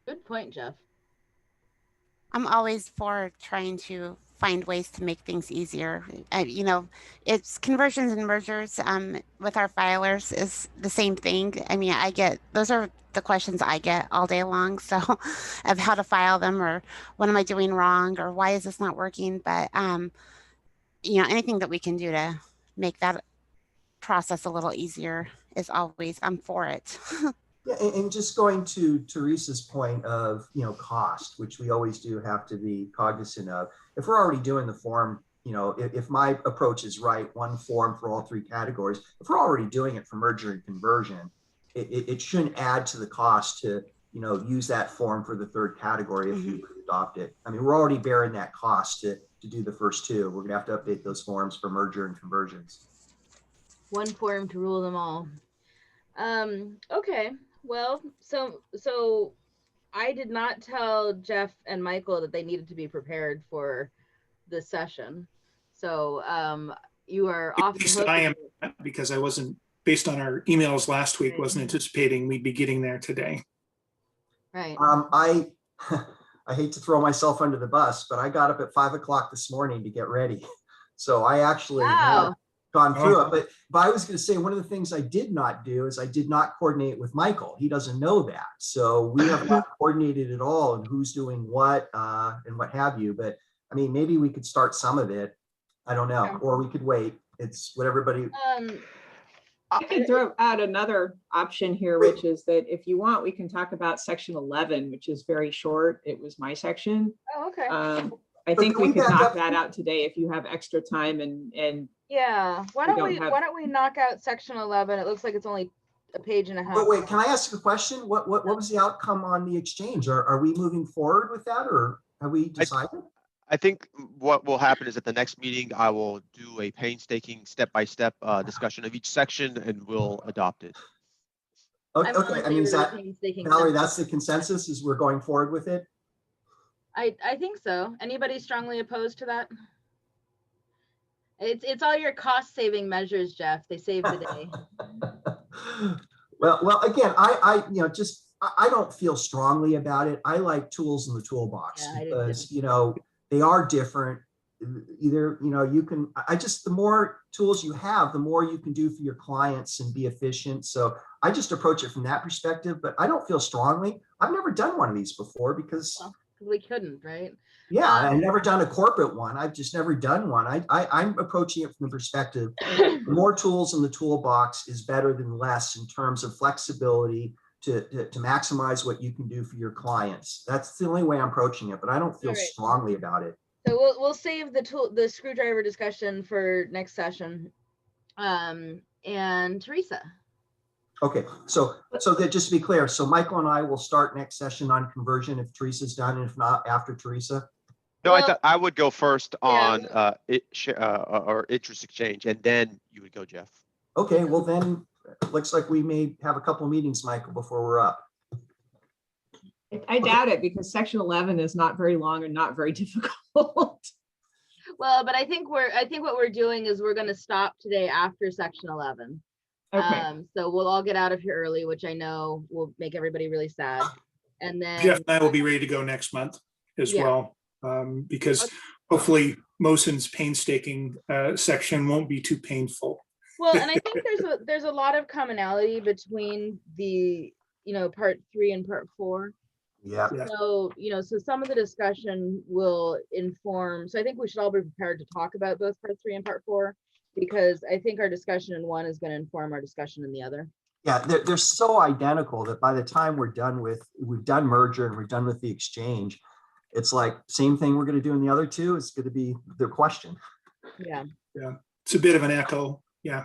Good point, Jeff. I'm always for trying to find ways to make things easier. You know, it's conversions and mergers with our filers is the same thing. I mean, those are the questions I get all day long. So of how to file them, or what am I doing wrong, or why is this not working? But you know, anything that we can do to make that process a little easier is always, I'm for it. Yeah, and just going to Teresa's point of, you know, cost, which we always do have to be cognizant of. If we're already doing the form, you know, if my approach is right, one form for all three categories, if we're already doing it for merger and conversion, it shouldn't add to the cost to, you know, use that form for the third category if we adopt it. I mean, we're already bearing that cost to do the first two. We're gonna have to update those forms for merger and conversions. One form to rule them all. Okay, well, so I did not tell Jeff and Michael that they needed to be prepared for this session. So you are off the hook. I am, because I wasn't, based on our emails last week, wasn't anticipating we'd be getting there today. Right. I hate to throw myself under the bus, but I got up at 5 o'clock this morning to get ready. So I actually have gone through it. But I was going to say, one of the things I did not do is I did not coordinate with Michael. He doesn't know that. So we have not coordinated at all and who's doing what and what have you. But I mean, maybe we could start some of it. I don't know. Or we could wait. It's what everybody. I can throw out another option here, which is that if you want, we can talk about section 11, which is very short. It was my section. Oh, okay. I think we could knock that out today if you have extra time and yeah. Why don't we knock out section 11? It looks like it's only a page and a half. Wait, can I ask a question? What was the outcome on the exchange? Are we moving forward with that, or have we decided? I think what will happen is at the next meeting, I will do a painstaking step-by-step discussion of each section, and we'll adopt it. Okay, I'm all okay. in I mean, is favor of that, the painstaking Valerie, steps. that's the consensus, is we're going forward with it? I think so. Anybody strongly opposed to that? It's all your cost saving measures, Jeff. They save the day. Well, again, I I don't feel strongly about it. I like tools in the toolbox Yeah, I do too. because, they are different. Either, you can, the more tools you have, the more you can do for your clients and be efficient. So I just approach it from that perspective, but I don't feel strongly. I've never done one of these before because Well, we couldn't, right? yeah, I've never done a corporate one. I've just never done one. I'm approaching it from the perspective, more tools in the toolbox is better than less in terms of flexibility to maximize what you can do for your clients. That's the only way I'm approaching it, but I don't feel All right. strongly about it. So we'll save the screwdriver discussion for next session. And Teresa. Okay, so that just to be clear, so Michael and I will start next session on conversion if Teresa's done, and if not, after Teresa. No, Well, I thought I would go first yeah. on or interest exchange, and then you would go, Jeff. Okay, well then, looks like we may have a couple meetings, Michael, before we're up. I doubt it because section 11 is not very long and not very difficult. Well, but I think what we're doing is we're going to stop today after section 11. Okay. So we'll all get out of here early, which I know will make everybody really sad. And then Jeff and I will be ready to go next month as Yeah. well, because hopefully Mosen's painstaking section won't be too painful. well, and I think there's a lot of commonality between the part 3 and part 4. Yeah. Yeah. So so some of the discussion will inform. So I think we should all be prepared to talk about both part 3 and part 4, because I think our discussion in one is going to inform our discussion in the other. Yeah, they're so identical that by the time we've done merger and we're done with the exchange, it's like same thing we're going to do in the other two. It's going to be the question. Yeah. Yeah, it's a bit of an echo. Yeah.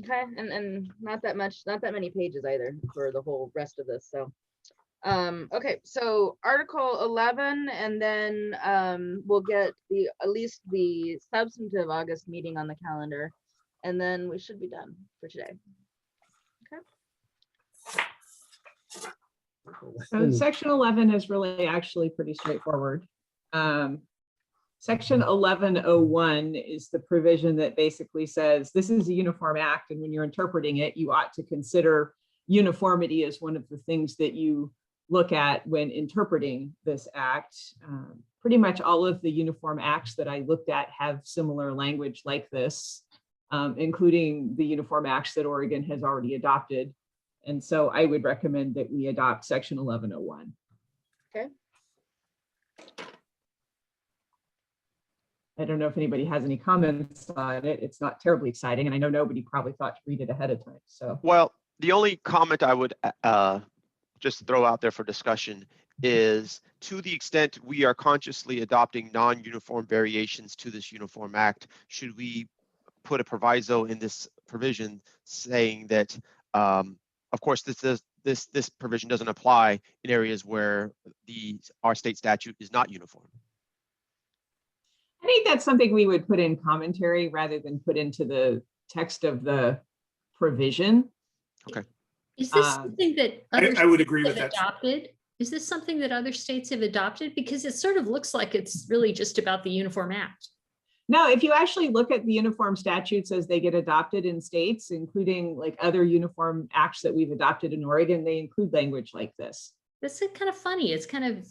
Okay, and not that many pages either for the whole rest of this. So okay, so Article 11, and then we'll get at least the substantive August meeting on the calendar, and then we should be done for today. So section 11 is really actually pretty straightforward. Section 1101 is the provision that basically says this is a uniform act, and when you're interpreting it, you ought to consider uniformity as one of the things that you look at when interpreting this act. Pretty much all of the uniform acts that I looked at have similar language like this, including the uniform acts that Oregon has already adopted. And so I would recommend that we adopt section 1101. Okay. I don't know if anybody has any comments on it. It's not terribly exciting, and I know nobody probably thought to read it ahead of time. So, Well, the only comment I would just throw out there for discussion is, to the extent we are consciously adopting non-uniform variations to this Uniform Act, should we put a proviso in this provision saying that, of course, this provision doesn't apply in areas where our state statute is not uniform? I think that's something we would put in commentary rather than put into the text of the provision. Okay. Is this something that I would agree with have that. adopted? Is this something that other states have adopted? Because it sort of looks like it's really just about the Uniform Act. No, if you actually look at the uniform statutes as they get adopted in states, including like other uniform acts that we've adopted in Oregon, they include language like this. This is kind of funny. It's kind of,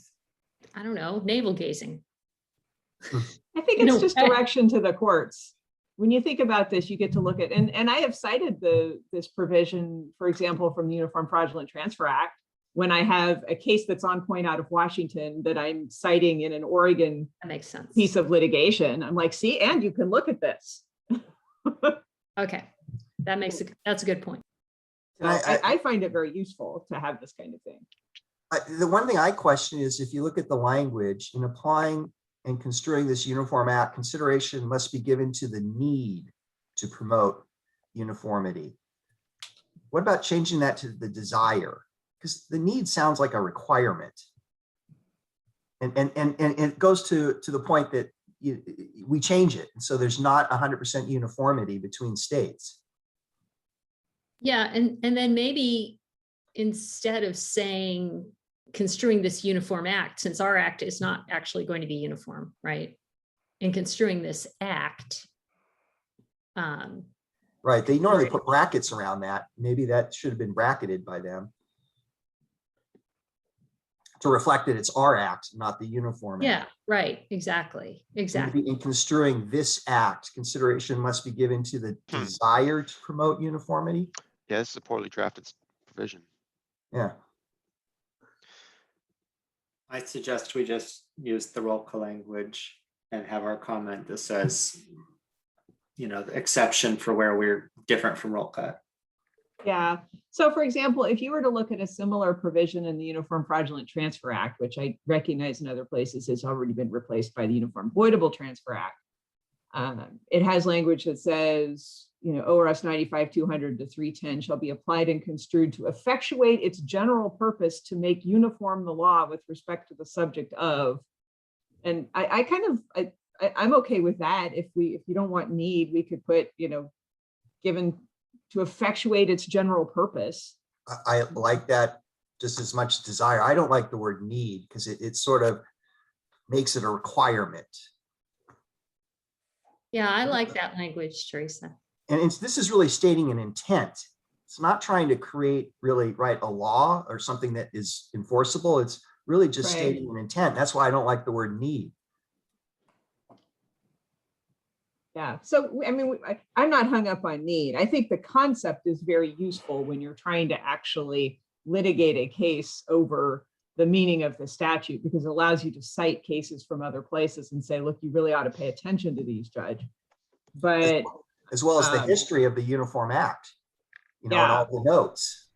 I don't know, navel gazing. I think it's just direction to the courts. When you think about this, you get to look at, and I have cited this provision, for example, from the Uniform Fraudulent Transfer Act, when I have a case that's on point out of Washington that I'm citing in an Oregon That makes sense. piece of litigation. I'm like, see, and you can look at this. Okay, that's a good point. I find it very useful to have this kind of thing. The one thing I question is, if you look at the language in applying and construing this Uniform Act, consideration must be given to the need to promote uniformity. What about changing that to the desire? Because the need sounds like a requirement. And it goes to the point that we change it. And so there's not 100% uniformity between states. Yeah, and then maybe instead of saying construing this uniform act, since our act is not actually going to be uniform, right? And construing this act. Right, they normally Right. put brackets around that. Maybe that should have been bracketed by them to reflect that it's our act, not the uniform Yeah, act. right, exactly, And exactly. in construing this act, consideration must be given to the desire to promote uniformity. Yeah, this is a poorly drafted provision. Yeah, I suggest we just use the ROLCA language and have our comment that says, you know, the exception for where we're different from ROLCA. Yeah. So for example, if you were to look at a similar provision in the Uniform Fraudulent Transfer Act, which I recognize in other places has already been replaced by the Uniform Voidable Transfer Act, it has language that says, you know, ORS 95-200 to 310 shall be applied and construed to effectuate its general purpose to make uniform the law with respect to the subject of. And I'm okay with that. If you don't want need, we could put, you know, given to effectuate its general purpose. I like that just as much desire. I don't like the word need because it sort of makes it a requirement. Yeah, I like that language, Teresa. And this is really stating an intent. It's not trying to create really write a law or something that is enforceable. It's really just Right. stating an intent. That's why I don't like the word need. Yeah. So, I mean, I'm not hung up on need. I think the concept is very useful when you're trying to actually litigate a case over the meaning of the statute, because it allows you to cite cases from other places and say, look, you really ought to pay attention to these, Judge. But As well as the Um, history of the Uniform Act, you know, and yeah. all the notes.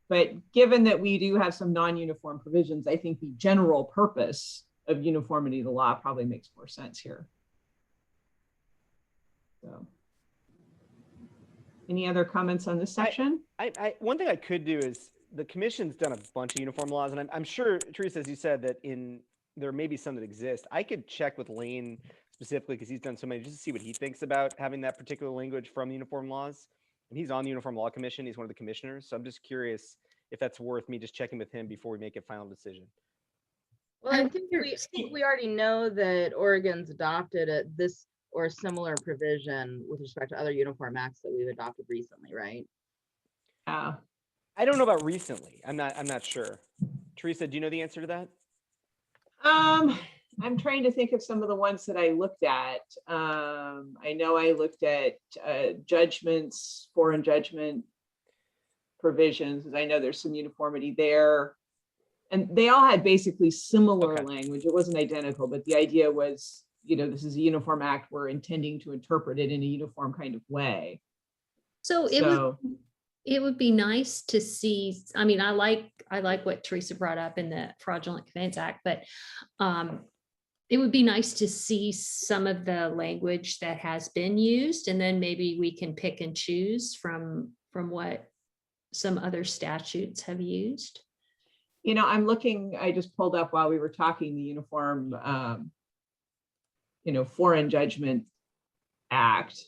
But given that we do have some non-uniform provisions, I think the general purpose of uniformity of the law probably makes more sense here. So, any other comments on this section? One thing I could do is the commission's done a bunch of uniform laws, and I'm sure, Teresa, as you said, that there may be some that exist. I could check with Lane specifically because he's done so many, just to see what he thinks about having that particular language from the uniform laws. And he's on the Uniform Law Commission. He's one of the commissioners. So I'm just curious if that's worth me just checking with him before we make a final decision. Well, I think we already know that Oregon's adopted this or a similar provision with respect to other uniform acts that we've adopted recently, right? Yeah. I don't know about recently. I'm not sure. Teresa, do you know the answer to that? I'm trying to think of some of the ones that I looked at. I know I looked at judgments, foreign judgment provisions, because I know there's some uniformity there. And they all had basically similar Okay. language. It wasn't identical, but the idea was, you know, this is a uniform act. We're intending to interpret it in a uniform kind of way. So So, it would be nice to see, I mean, I like what Teresa brought up in the Fraudulent Conveyance Act, but it would be nice to see some of the language that has been used, and then maybe we can pick and choose from what some other statutes have used. you know, I'm looking, I just pulled up while we were talking, the Uniform, Foreign Judgment Act.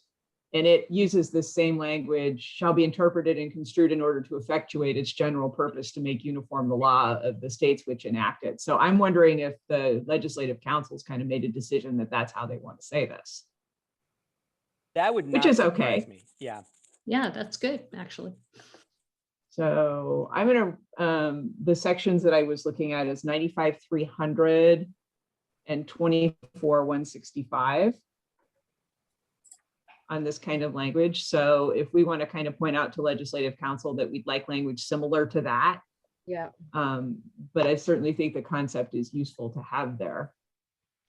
And it uses the same language, shall be interpreted and construed in order to effectuate its general purpose to make uniform the law of the states which enact it. So I'm wondering if the legislative councils kind of made a decision that that's how they want to say this. That would not Which is surprise okay. me. Yeah. Yeah, that's good, actually. So I'm gonna, the sections that I was looking at is 95-300 and 24-165. On this kind of language. So if we want to kind of point out to legislative council that we'd like language similar to that. Yeah, But I certainly think the concept is useful to have there.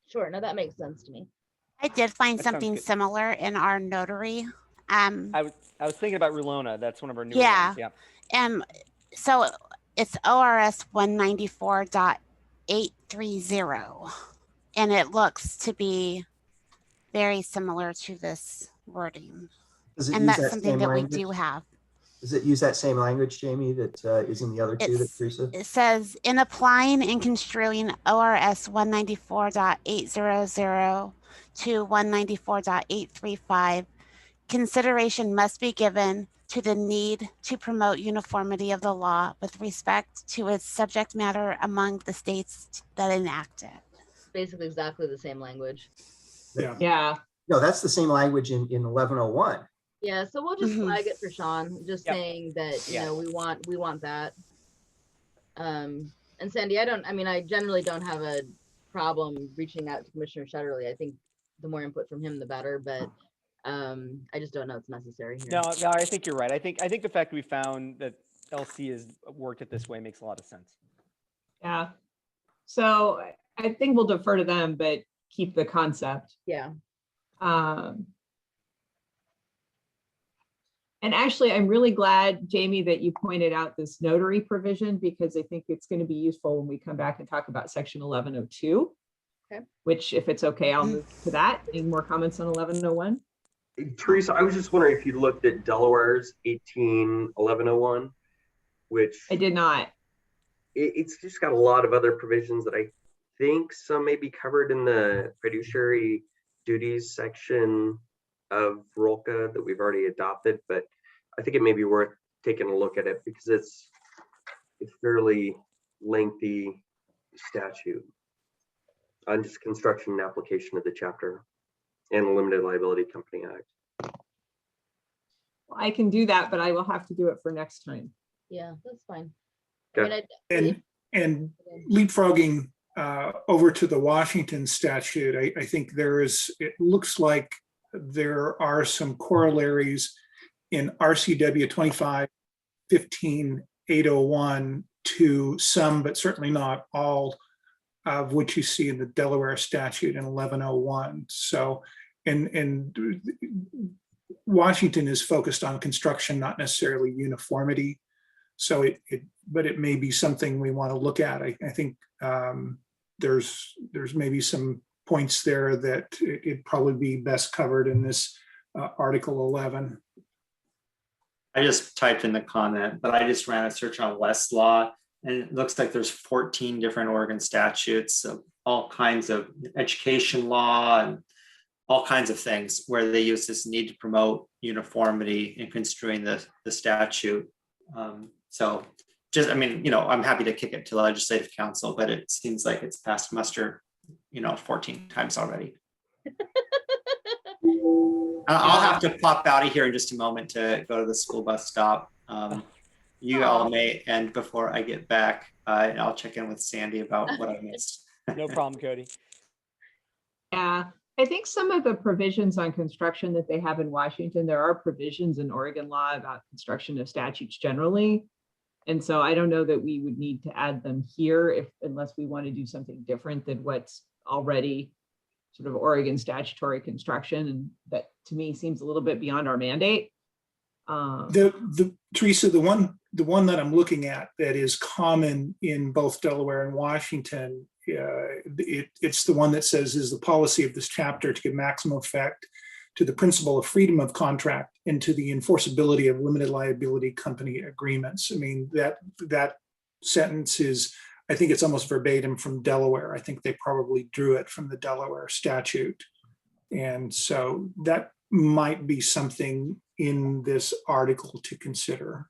sure. No, that makes sense to me. I did find That sounds something good. similar in our notary. I was thinking about Rulona. That's one of our newer Yeah. ones. Yeah. So it's ORS 194.830, and it looks to be very similar to this wording. Does it And use that's that something same that we language? do have. Does it use that same language, Jamie, that is in the other two that Teresa? It says, in applying and construing ORS 194.800 to 194.835, consideration must be given to the need to promote uniformity of the law with respect to its subject matter among the states that enact it. Basically exactly the same language. Yeah. Yeah. No, that's the same language in 1101. Yeah, so we'll just Mhm. flag it for Sean, just Yep. saying that, you Yeah. know, we want that. And Sandy, I mean, I generally don't have a problem reaching out to Commissioner Shetterly. I think the more input from him, the better, but I just don't know it's necessary here. No, no, I think you're right. I think the fact we found that LC has worked it this way makes a lot of sense. Yeah. So I think we'll defer to them, but keep the concept. Yeah. And actually, I'm really glad, Jamie, that you pointed out this notary provision, because I think it's going to be useful when we come back and talk about section 1102. Okay. Which, if it's okay, I'll move to that. Any more comments on 1101? Teresa, I was just wondering if you looked at Delaware's 1101, which I did not. it's just got a lot of other provisions that I think some may be covered in the fiduciary duties section of ROLCA that we've already adopted, but I think it may be worth taking a look at it because it's fairly lengthy statute on just construction and application of the chapter and the Limited Liability Company Act. Well, I can do that, but I will have to do it for next time. Yeah, that's fine. Okay. I mean, And leapfrogging over to the Washington statute, I think it looks like there are some corollaries in RCW 25-15-801 to some, but certainly not all, of which you see in the Delaware statute in 1101. So, and Washington is focused on construction, not necessarily uniformity. So but it may be something we want to look at. I think there's maybe some points there that it'd probably be best covered in this Article 11. I just typed in the comment, but I just ran a search on Westlaw, and it looks like there's 14 different Oregon statutes of all kinds of education law and all kinds of things where they use this need to promote uniformity in construing the statute. So just, I mean, you know, I'm happy to kick it to legislative council, but it seems like it's passed muster, 14 times already. I'll have to pop out of here in just a moment to go to the school bus stop. You all may end before I get back. And I'll check in with Sandy about what I missed. No problem, Cody. Yeah, I think some of the provisions on construction that they have in Washington, there are provisions in Oregon law about construction of statutes generally. And so I don't know that we would need to add them here unless we want to do something different than what's already sort of Oregon statutory construction. And that to me seems a little bit beyond our mandate. Teresa, the one that I'm looking at that is common in both Delaware and Washington, it's the one that says is the policy of this chapter to give maximum effect to the principle of freedom of contract and to the enforceability of limited liability company agreements. I mean, that sentence is, I think it's almost verbatim from Delaware. I think they probably drew it from the Delaware statute. And so that might be something in this article to consider.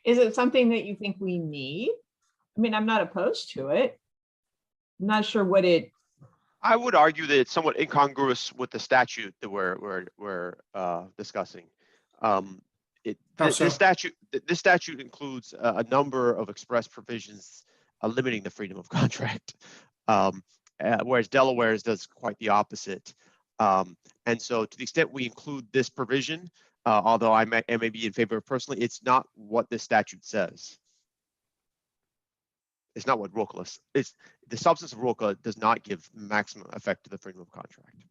Is it something that you think we need? I mean, I'm not opposed to it. I'm not sure what it. I would argue that it's somewhat incongruous with the statute that we're discussing. This statute includes a number of express provisions limiting the freedom of contract, whereas Delaware's does quite the opposite. And so, to the extent we include this provision, although I may be in favor of personally, it's not what this statute says. It's not what ROLCA is. The substance of ROLCA does not give maximum effect to the freedom of contract.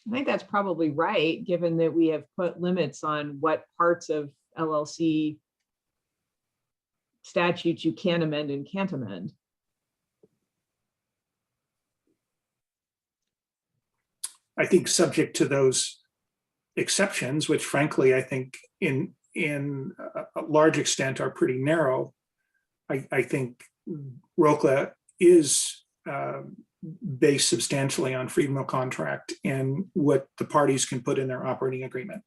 I think that's probably right, given that we have put limits on what parts of LLC statutes you can amend and can't amend. I think subject to those exceptions, which frankly, I think in a large extent are pretty narrow, I think ROCA is based substantially on freedom of contract and what the parties can put in their operating agreement.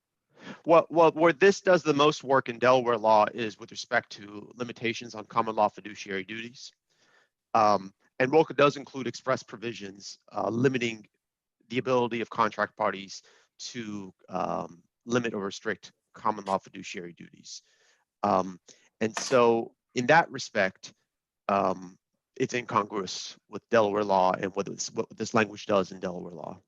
Well, where this does the most work in Delaware law is with respect to limitations on common law fiduciary duties. And ROCA does include express provisions limiting the ability of contract parties to limit or restrict common law fiduciary duties. And so in that respect, it's incongruous with Delaware law and what this language does in Delaware law.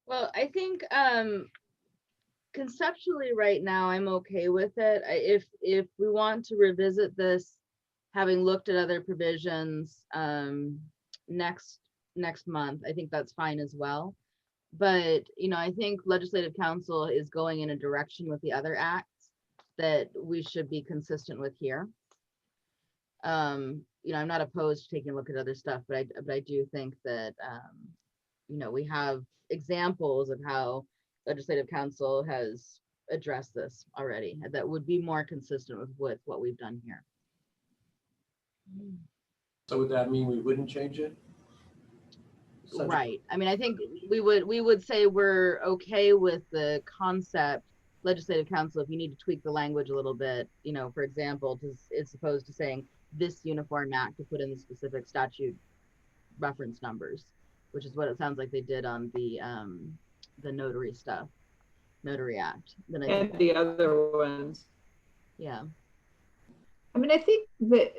Well, I think conceptually right now I'm okay with it. If we want to revisit this, having looked at other provisions next month, I think that's fine as well. But I think Legislative Council is going in a direction with the other acts that we should be consistent with here. I'm not opposed to taking a look at other stuff, but I do think that we have examples of how Legislative Council has addressed this already that would be more consistent with what we've done here. So would that mean we wouldn't change it? Right. I mean, I think we would say we're okay with the concept. Legislative Council, if you need to tweak the language a little bit, for example, it's opposed to saying this uniform act to put in the specific statute reference numbers, which is what it sounds like they did on the notary stuff, Notary Act. Then And the other ones. Yeah. I mean, I think that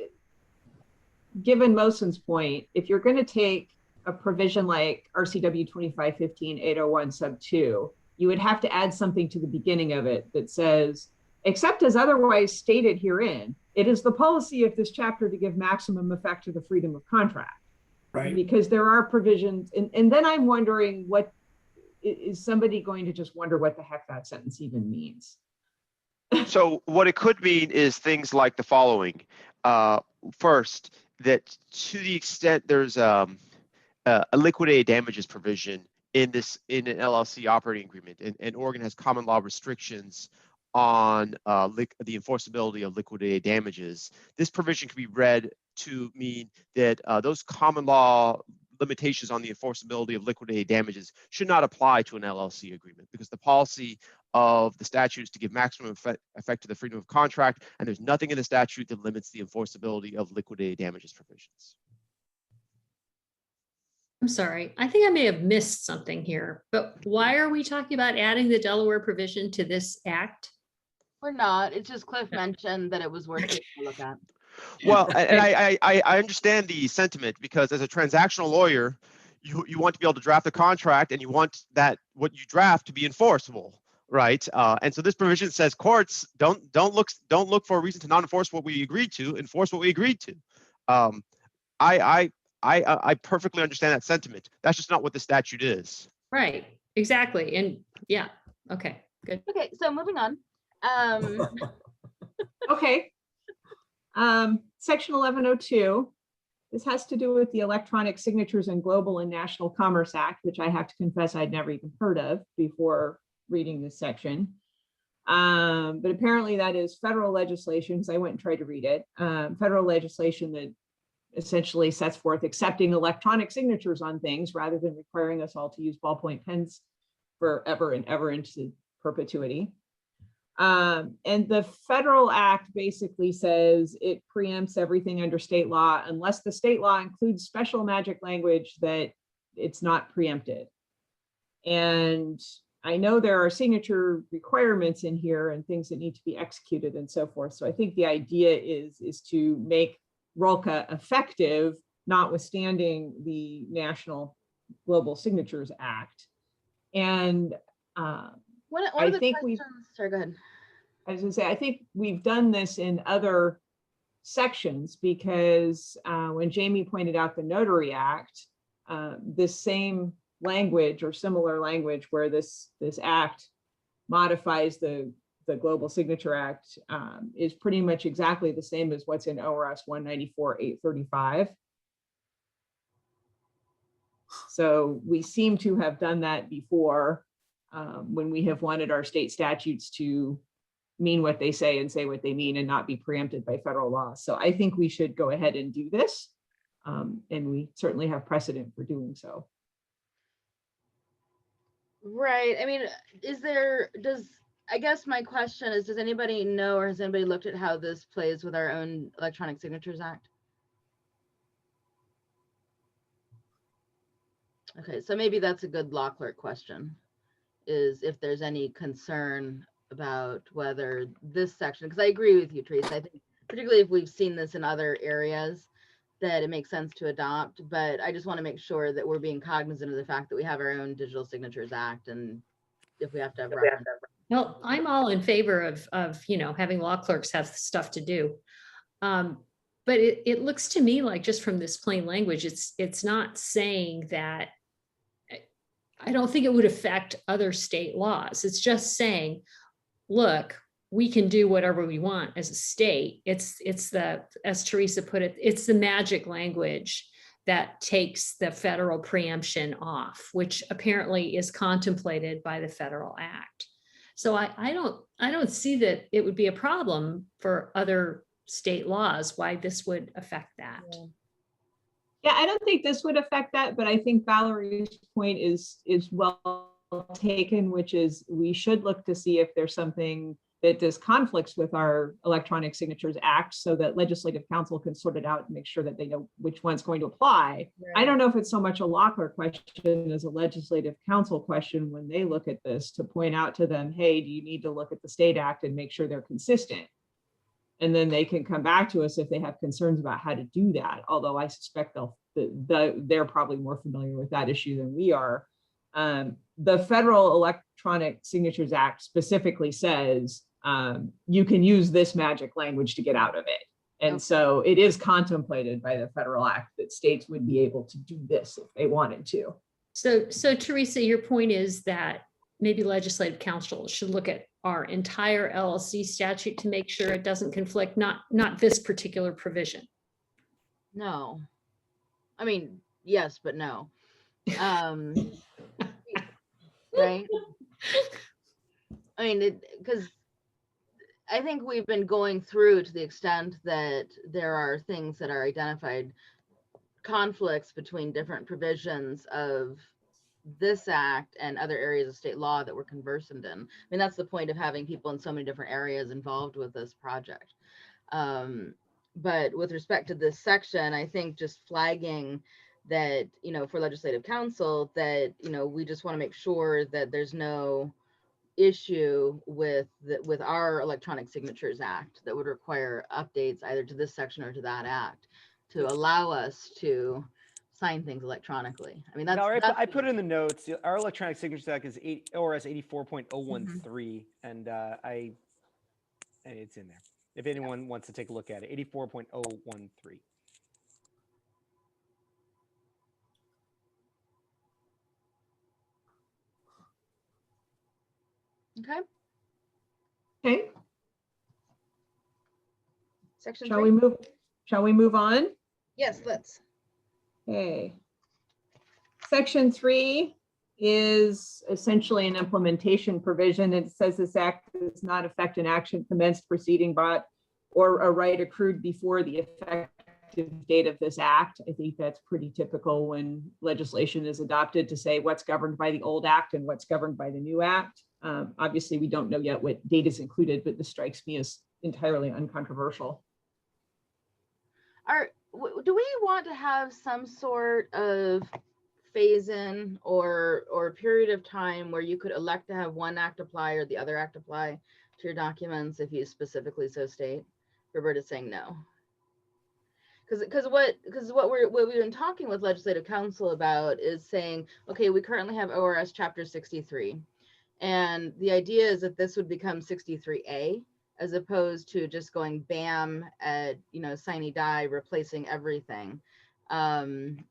given Mosen's point, if you're going to take a provision like RCW 2515-801 sub 2, you would have to add something to the beginning of it that says, except as otherwise stated herein, it is the policy of this chapter to give maximum effect to the freedom of contract. Right. Because there are provisions, and then I'm wondering, what is somebody going to just wonder what the heck that sentence even means? So what it could mean is things like the following. First, that to the extent there's a liquidated damages provision in an LLC operating agreement, and Oregon has common law restrictions on the enforceability of liquidated damages, this provision can be read to mean that those common law limitations on the enforceability of liquidated damages should not apply to an LLC agreement, because the policy of the statute is to give maximum effect to the freedom of contract, and there's nothing in the statute that limits the enforceability of liquidated damages provisions. I'm sorry, I think I may have missed something here, but why are we talking about adding the Delaware provision to this act? We're not. It's just Cliff mentioned that it was worth taking a look at. Well, and I understand the sentiment, because as a transactional lawyer, you want to be able to draft a contract, and you want that what you draft to be enforceable, right? And so this provision says courts don't look for a reason to not enforce what we agreed to. Enforce what we agreed to. I perfectly understand that sentiment. That's just not what the statute is. Right, exactly. And yeah, okay, good. Okay, so moving on. Okay. Section 1102. This has to do with the Electronic Signatures and Global and National Commerce Act, which I have to confess I'd never even heard of before reading this section. But apparently that is federal legislation, because I went and tried to read it. Federal legislation that essentially sets forth accepting electronic signatures on things rather than requiring us all to use ballpoint pens forever and ever into perpetuity. And the federal act basically says it preempts everything under state law unless the state law includes special magic language that it's not preempted. And I know there are signature requirements in here and things that need to be executed and so forth. So I think the idea is to make ROLCA effective, notwithstanding the National Global Signatures Act. And One of the questions, sorry, go ahead. I was gonna say, I think we've done this in other sections, because when Jamie pointed out the Notary Act, this same language or similar language where this act modifies the Global Signature Act is pretty much exactly the same as what's in ORS 194-835. So we seem to have done that before. when we have wanted our state statutes to mean what they say and say what they mean and not be preempted by federal law. So I think we should go ahead and do this. And we certainly have precedent for doing so. Right. I mean, I guess my question is, does anybody know, or has anybody looked at how this plays with our own Electronic Signatures Act? Okay, so maybe that's a good law clerk question, is if there's any concern about whether this section, because I agree with you, Teresa, I think particularly if we've seen this in other areas, that it makes sense to adopt, but I just want to make sure that we're being cognizant of the fact that we have our own Digital Signatures Act, and if we have to have reference. Well, I'm all in favor of having law clerks have stuff to do. But it looks to me like, just from this plain language, it's not saying that. I don't think it would affect other state laws. It's just saying, look, we can do whatever we want as a state. It's the, as Teresa put it, it's the magic language that takes the federal preemption off, which apparently is contemplated by the federal act. So I don't see that it would be a problem for other state laws, why this would affect that. Yeah, I don't think this would affect that, but I think Valerie's point is well taken, which is we should look to see if there's something that does conflicts with our Electronic Signatures Act, so that Legislative Council can sort it out and make sure that they know which one's going to apply. Right. I don't know if it's so much a law clerk question as a Legislative Council question when they look at this, to point out to them, hey, do you need to look at the state act and make sure they're consistent? And then they can come back to us if they have concerns about how to do that. Although I suspect they're probably more familiar with that issue than we are. The Federal Electronic Signatures Act specifically says you can use this magic language to get out of it. And so it is contemplated by the federal act that states would be able to do this if they wanted to. So Teresa, your point is that maybe Legislative Council should look at our entire LLC statute to make sure it doesn't conflict, not this particular provision. No, I mean, yes, but no. Right? I mean, because I think we've been going through to the extent that there are things that are identified, conflicts between different provisions of this act and other areas of state law that we're conversant in. I mean, that's the point of having people in so many different areas involved with this project. But with respect to this section, I think just flagging that, for Legislative Council, that, we just want to make sure that there's no issue with our Electronic Signatures Act that would require updates either to this section or to that act to allow us to sign things electronically. I mean, that's, I put it in the notes. Our Electronic Signatures Act is ORS 84.013, and it's in there. If anyone wants to take a look at it, 84.013. Okay. Okay. Section Shall 3. Shall we move on? Yes, let's. Okay. Section 3 is essentially an implementation provision. It says this act does not affect an action commenced, proceeding, brought, or a right accrued before the effective date of this act. I think that's pretty typical when legislation is adopted, to say what's governed by the old act and what's governed by the new act. Obviously, we don't know yet what date is included, but this strikes me as entirely uncontroversial. Do we want to have some sort of phase-in or period of time where you could elect to have one act apply or the other act apply to your documents if you specifically so state? Roberta's saying no. Because what we've been talking with Legislative Council about is saying, okay, we currently have ORS Chapter 63, and the idea is that this would become 63A, as opposed to just going bam at, sine die, replacing everything. And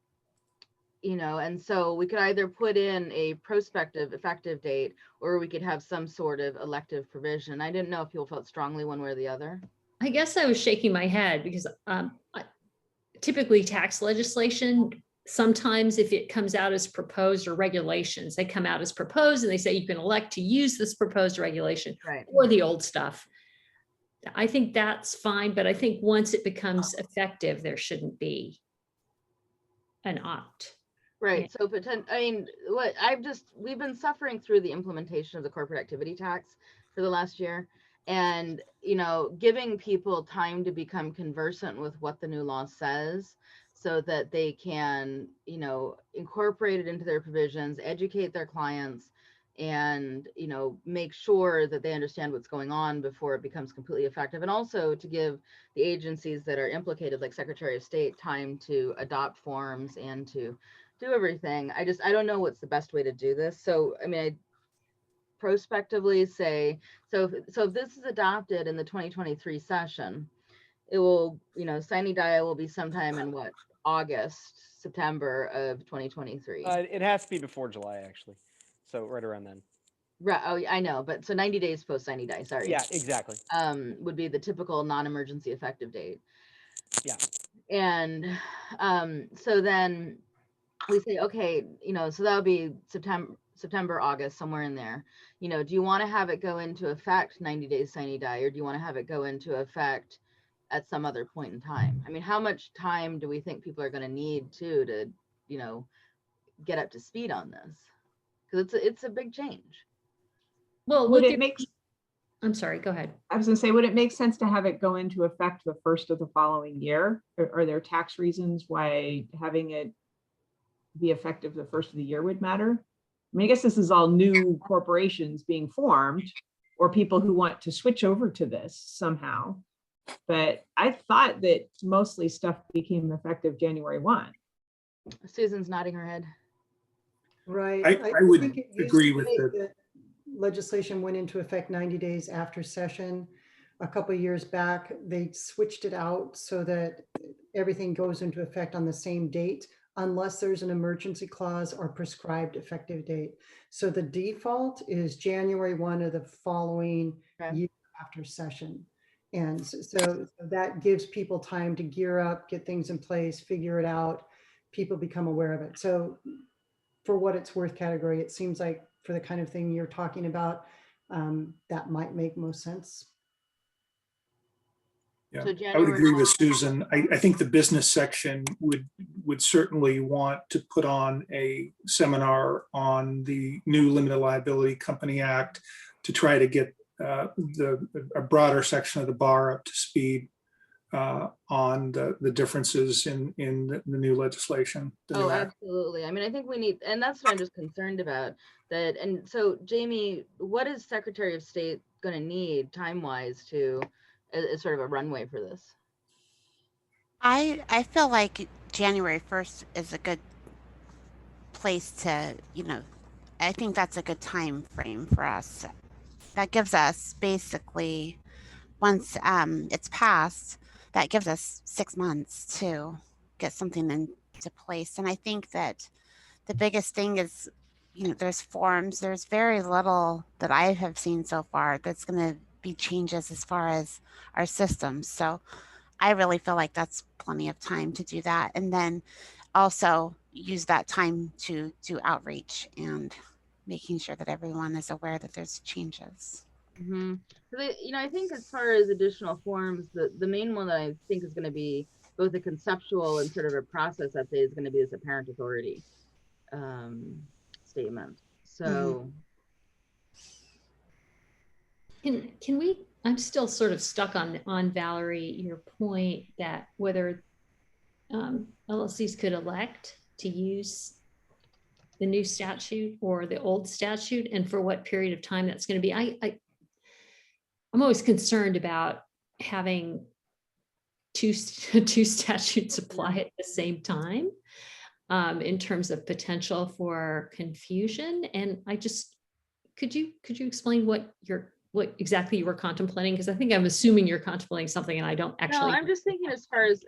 so we could either put in a prospective effective date, or we could have some sort of elective provision. I didn't know if people felt strongly one way or the other. I guess I was shaking my head because typically tax legislation sometimes if it comes out as proposed or regulations, they come out as proposed and they say you can elect to use this proposed regulation Right. or the old stuff. I think that's fine, but I think once it becomes effective, there shouldn't be an opt. Right. So I mean, we've been suffering through the implementation of the corporate activity tax for the last year. And, you know, giving people time to become conversant with what the new law says so that they can, you know, incorporate it into their provisions, educate their clients, and, you know, make sure that they understand what's going on before it becomes completely effective. And also to give the agencies that are implicated, like Secretary of State, time to adopt forms and to do everything. I don't know what's the best way to do this. So, I mean, I prospectively say, so if this is adopted in the 2023 session, it will, you know, sine die will be sometime in what, August, September of 2023. It has to be before July, actually. So right around then. Right. Oh, I know, but so 90 days post sine die, sorry. Yeah, exactly. Would be the typical non-emergency effective date. Yeah. And so then we say, okay, you know, so that'll be September, August, somewhere in there. You know, do you want to have it go into effect 90 days sine die, or do you want to have it go into effect at some other point in time? I mean, how much time do we think people are going to need to, you know, get up to speed on this? Because it's a big change. Well, Would look, it make, I'm sorry, go ahead. I was gonna say, would it make sense to have it go into effect the first of the following year? Are there tax reasons why having it be effective the first of the year would matter? I mean, I guess this is all new corporations being formed or people who want to switch over to this somehow. But I thought that mostly stuff became effective January 1. Susan's nodding her head. Right. I would think it used agree to with be that. Legislation went into effect 90 days after session. A couple of years back, they switched it out so that everything goes into effect on the same date, unless there's an emergency clause or prescribed effective date. So the default is January 1 of the following year after session. And so that gives people time to gear up, get things in place, figure it out. People become aware of it. So for what it's worth category, it seems like for the kind of thing you're talking about, that might make most sense. Yeah, So I would agree with Susan. I think the business section would certainly want to put on a seminar on the new Limited Liability Company Act to try to get a broader section of the bar up to speed on the differences in the new legislation. Oh, absolutely. I mean, I think we need, and that's what I'm just concerned about that. And so, Jamie, what is Secretary of State going to need time-wise to as sort of a runway for this? I feel like January 1st is a good place to, you know, I think that's a good time frame for us. That gives us basically, once it's passed, that gives us 6 months to get something into place. And I think that the biggest thing is, you know, there's forms, there's very little that I have seen so far that's going to be changes as far as our systems. So I really feel like that's plenty of time to do that. And then also use that time to do outreach and making sure that everyone is aware that there's changes. Mm-hmm. You know, I think as far as additional forms, the main one that I think is going to be both a conceptual and sort of a process update is going to be this apparent authority statement. So Can we, I'm still sort of stuck on Valerie, your point that whether LLCs could elect to use the new statute or the old statute and for what period of time that's going to be. I'm always concerned about having two statutes apply at the same time in terms of potential for confusion. And I just, could you explain what exactly you were contemplating? Because I think I'm assuming you're contemplating something and I don't actually. No, I'm just thinking as far as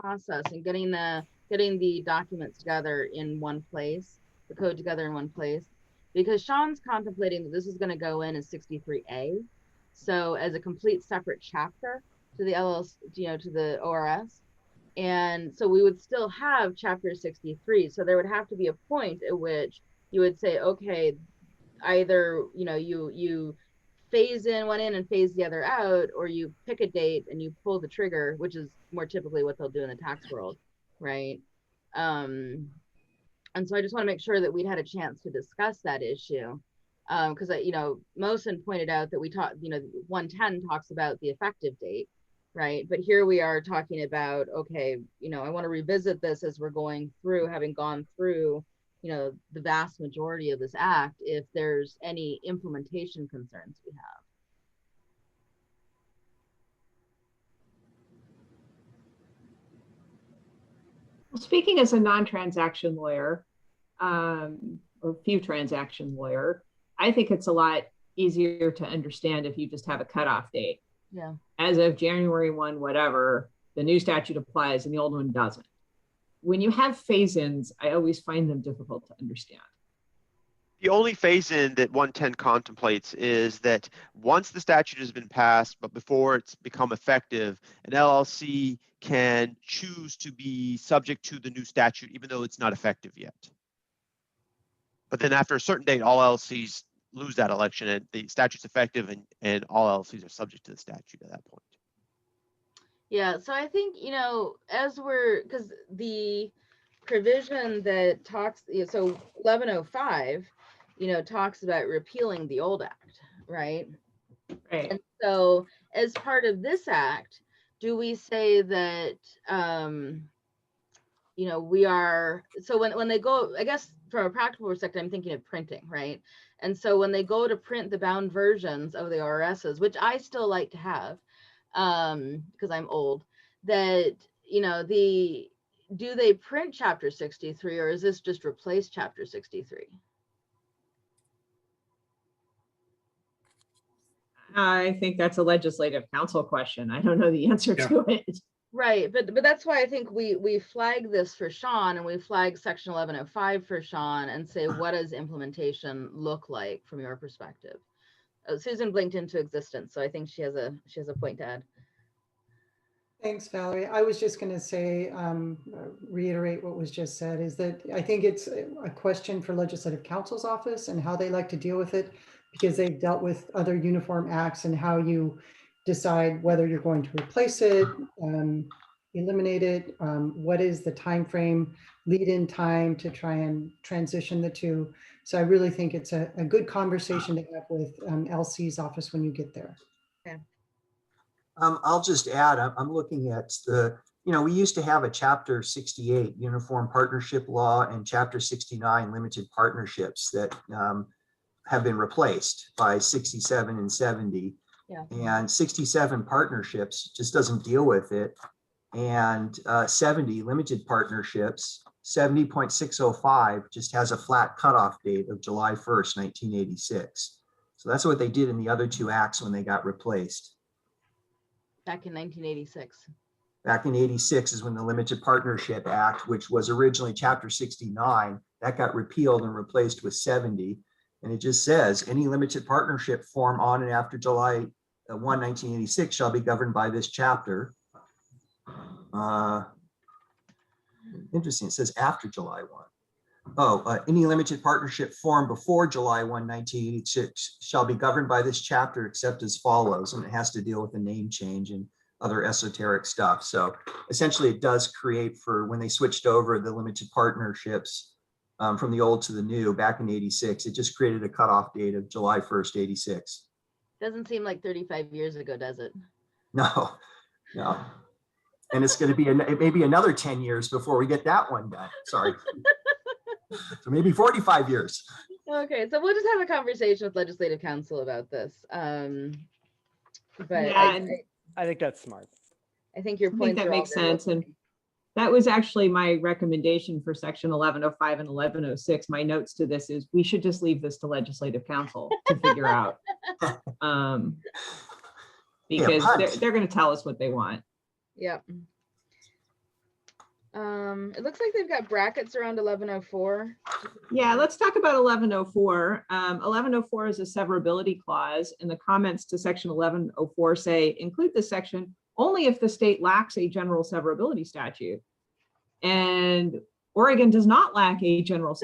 process and getting the documents together in one place, the code together in one place, because Sean's contemplating that this is going to go in as 63A. So as a complete separate chapter to the LLC, you know, to the ORS. And so we would still have chapter 63. So there would have to be a point at which you would say, okay, either, you know, you phase in one in and phase the other out, or you pick a date and you pull the trigger, which is more typically what they'll do in the tax world, right? And so I just want to make sure that we'd had a chance to discuss that issue. Because, you know, Mosen pointed out that we talked, you know, 110 talks about the effective date, right? But here we are talking about, okay, you know, I want to revisit this as we're going through, having gone through, you know, the vast majority of this act, if there's any implementation concerns we have. Speaking as a non-transaction lawyer, or few transaction lawyer, I think it's a lot easier to understand if you just have a cutoff date. Yeah. As of January 1, whatever, the new statute applies and the old one doesn't. When you have phase-ins, I always find them difficult to understand. The only phase-in that 110 contemplates is that once the statute has been passed, but before it's become effective, an LLC can choose to be subject to the new statute, even though it's not effective yet. But then after a certain date, all LLCs lose that election and the statute's effective, and all LLCs are subject to the statute at that point. Yeah, so I think, you know, as we're, because the provision that talks, so 1105, you know, talks about repealing the old act, right? Right. And so as part of this act, do we say that, you know, we are, so when they go, I guess from a practical perspective, I'm thinking of printing, right? And so when they go to print the bound versions of the ORSs, which I still like to have, because I'm old, that, you know, do they print chapter 63, or is this just replace chapter 63? I think that's a legislative council question. I don't know the answer to it. Right, but that's why I think we flag this for Sean, and we flag section 1105 for Sean, and say, what does implementation look like from your perspective? Susan blinked into existence, so I think she has a point to add. Thanks, Valerie. I was just going to say, reiterate what was just said, is that I think it's a question for Legislative Counsel's office and how they like to deal with it, because they've dealt with other uniform acts and how you decide whether you're going to replace it, eliminate it, what is the time frame, lead-in time to try and transition the two. So I really think it's a good conversation to have with LC's office when you get there. Okay. I'll just add, I'm looking at the, you know, we used to have a chapter 68 uniform partnership law and chapter 69 limited partnerships that have been replaced by 67 and 70. Yeah. And 67 partnerships just doesn't deal with it. And 70 limited partnerships, 70.605 just has a flat cutoff date of July 1st, 1986. So that's what they did in the other two acts when they got replaced. Back in 1986. Back in 86 is when the Limited Partnership Act, which was originally chapter 69, that got repealed and replaced with 70. And it just says any limited partnership form on and after July 1, 1986 shall be governed by this chapter. Interesting, it says after July 1. Oh, any limited partnership form before July 1, 1986 shall be governed by this chapter except as follows. And it has to deal with the name change and other esoteric stuff. So essentially it does create, for when they switched over the limited partnerships from the old to the new back in 86, it just created a cutoff date of July 1st, 86. Doesn't seem like 35 years ago, does it? No, no. And it's going to be maybe another 10 years before we get that one done. Sorry. So maybe 45 years. Okay, so we'll just have a conversation with Legislative Counsel about this. But Yeah, I think that's smart. I think your I think points that are all makes very sense. well And that was actually my recommendation for section 1105 and 1106. My notes to this is we should just leave this to Legislative Counsel to figure out. Because they're going to tell us what they want. Yep. It looks like they've got brackets around 1104. Yeah, let's talk about 1104. 1104 is a severability clause, and the comments to section 1104 say include this section only if the state lacks a general severability statute. And Oregon does not lack a general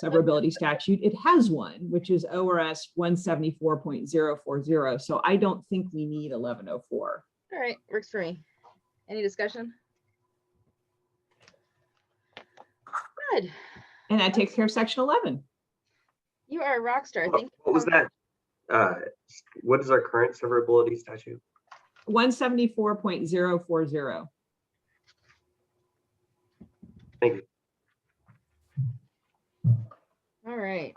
severability statute. It has one, which is ORS 174.040. So I don't think we need 1104. All right, works for me. Any discussion? Good. And that takes care of section 11. You are a rock star. Thank you. What was that? What is our current severability statute? 174.040. Thank you. All right.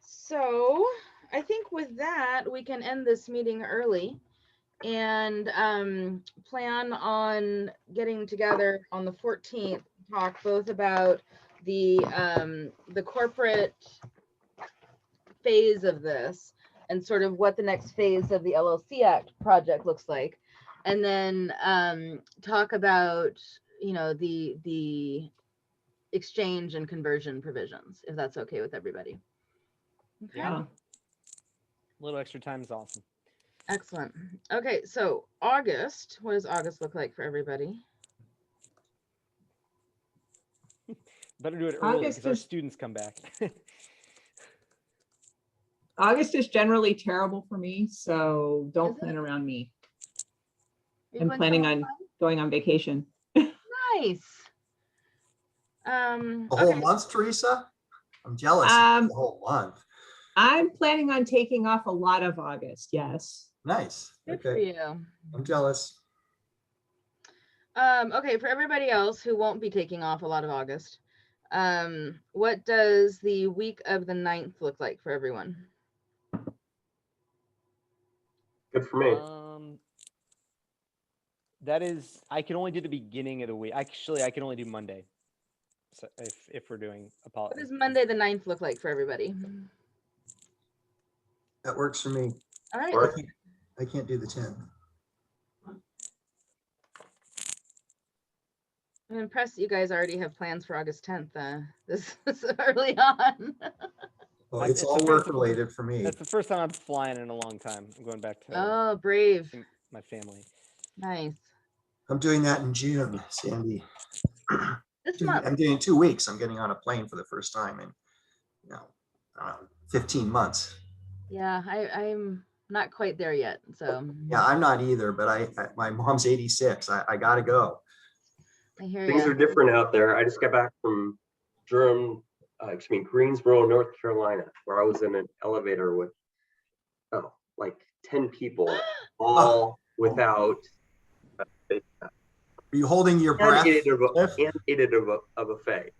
So I think with that, we can end this meeting early and plan on getting together on the 14th, talk both about the corporate phase of this and sort of what the next phase of the LLC Act project looks like. And then talk about, you know, the exchange and conversion provisions, if that's okay with everybody. Okay. Yeah. A little extra time is awesome. Excellent. Okay, so August, what does August look like for everybody? Better do it early August because our is- students come back. August is generally terrible for me, so don't Is it? plan around me. Are you I'm going planning somewhere on going on vacation. fun? Nice. The whole Okay. month, Teresa? I'm jealous. Um, The whole month. I'm planning on taking off a lot of August, yes. Nice. Good for Okay. you. I'm jealous. Okay, for everybody else who won't be taking off a lot of August, what does the week of the 9th look like for everyone? Good for me. That is, I can only do the beginning of the week. Actually, I can only do Monday. So if we're doing a What policy. does Monday the 9th look like for everybody? That works for me. All right. Or I can't do the 10th. I'm impressed that you guys already have plans for August 10th this early on. Well, My- it's it's all the- work related for me. That's the first time I'm flying in a long time. I'm going back to Oh, brave. see my family. Nice. I'm doing that in June, Sandy. This month. I'm doing 2 weeks. I'm getting on a plane for the first time in, 15 months. Yeah, I'm not quite there yet. So Yeah, I'm not either, but my mom's 86. I gotta go. I hear Things you. are different out there. I just got back from Greensboro, North Carolina, where I was in an elevator with like 10 people, all without Are you holding your breath? and ate Cliff? a buffet.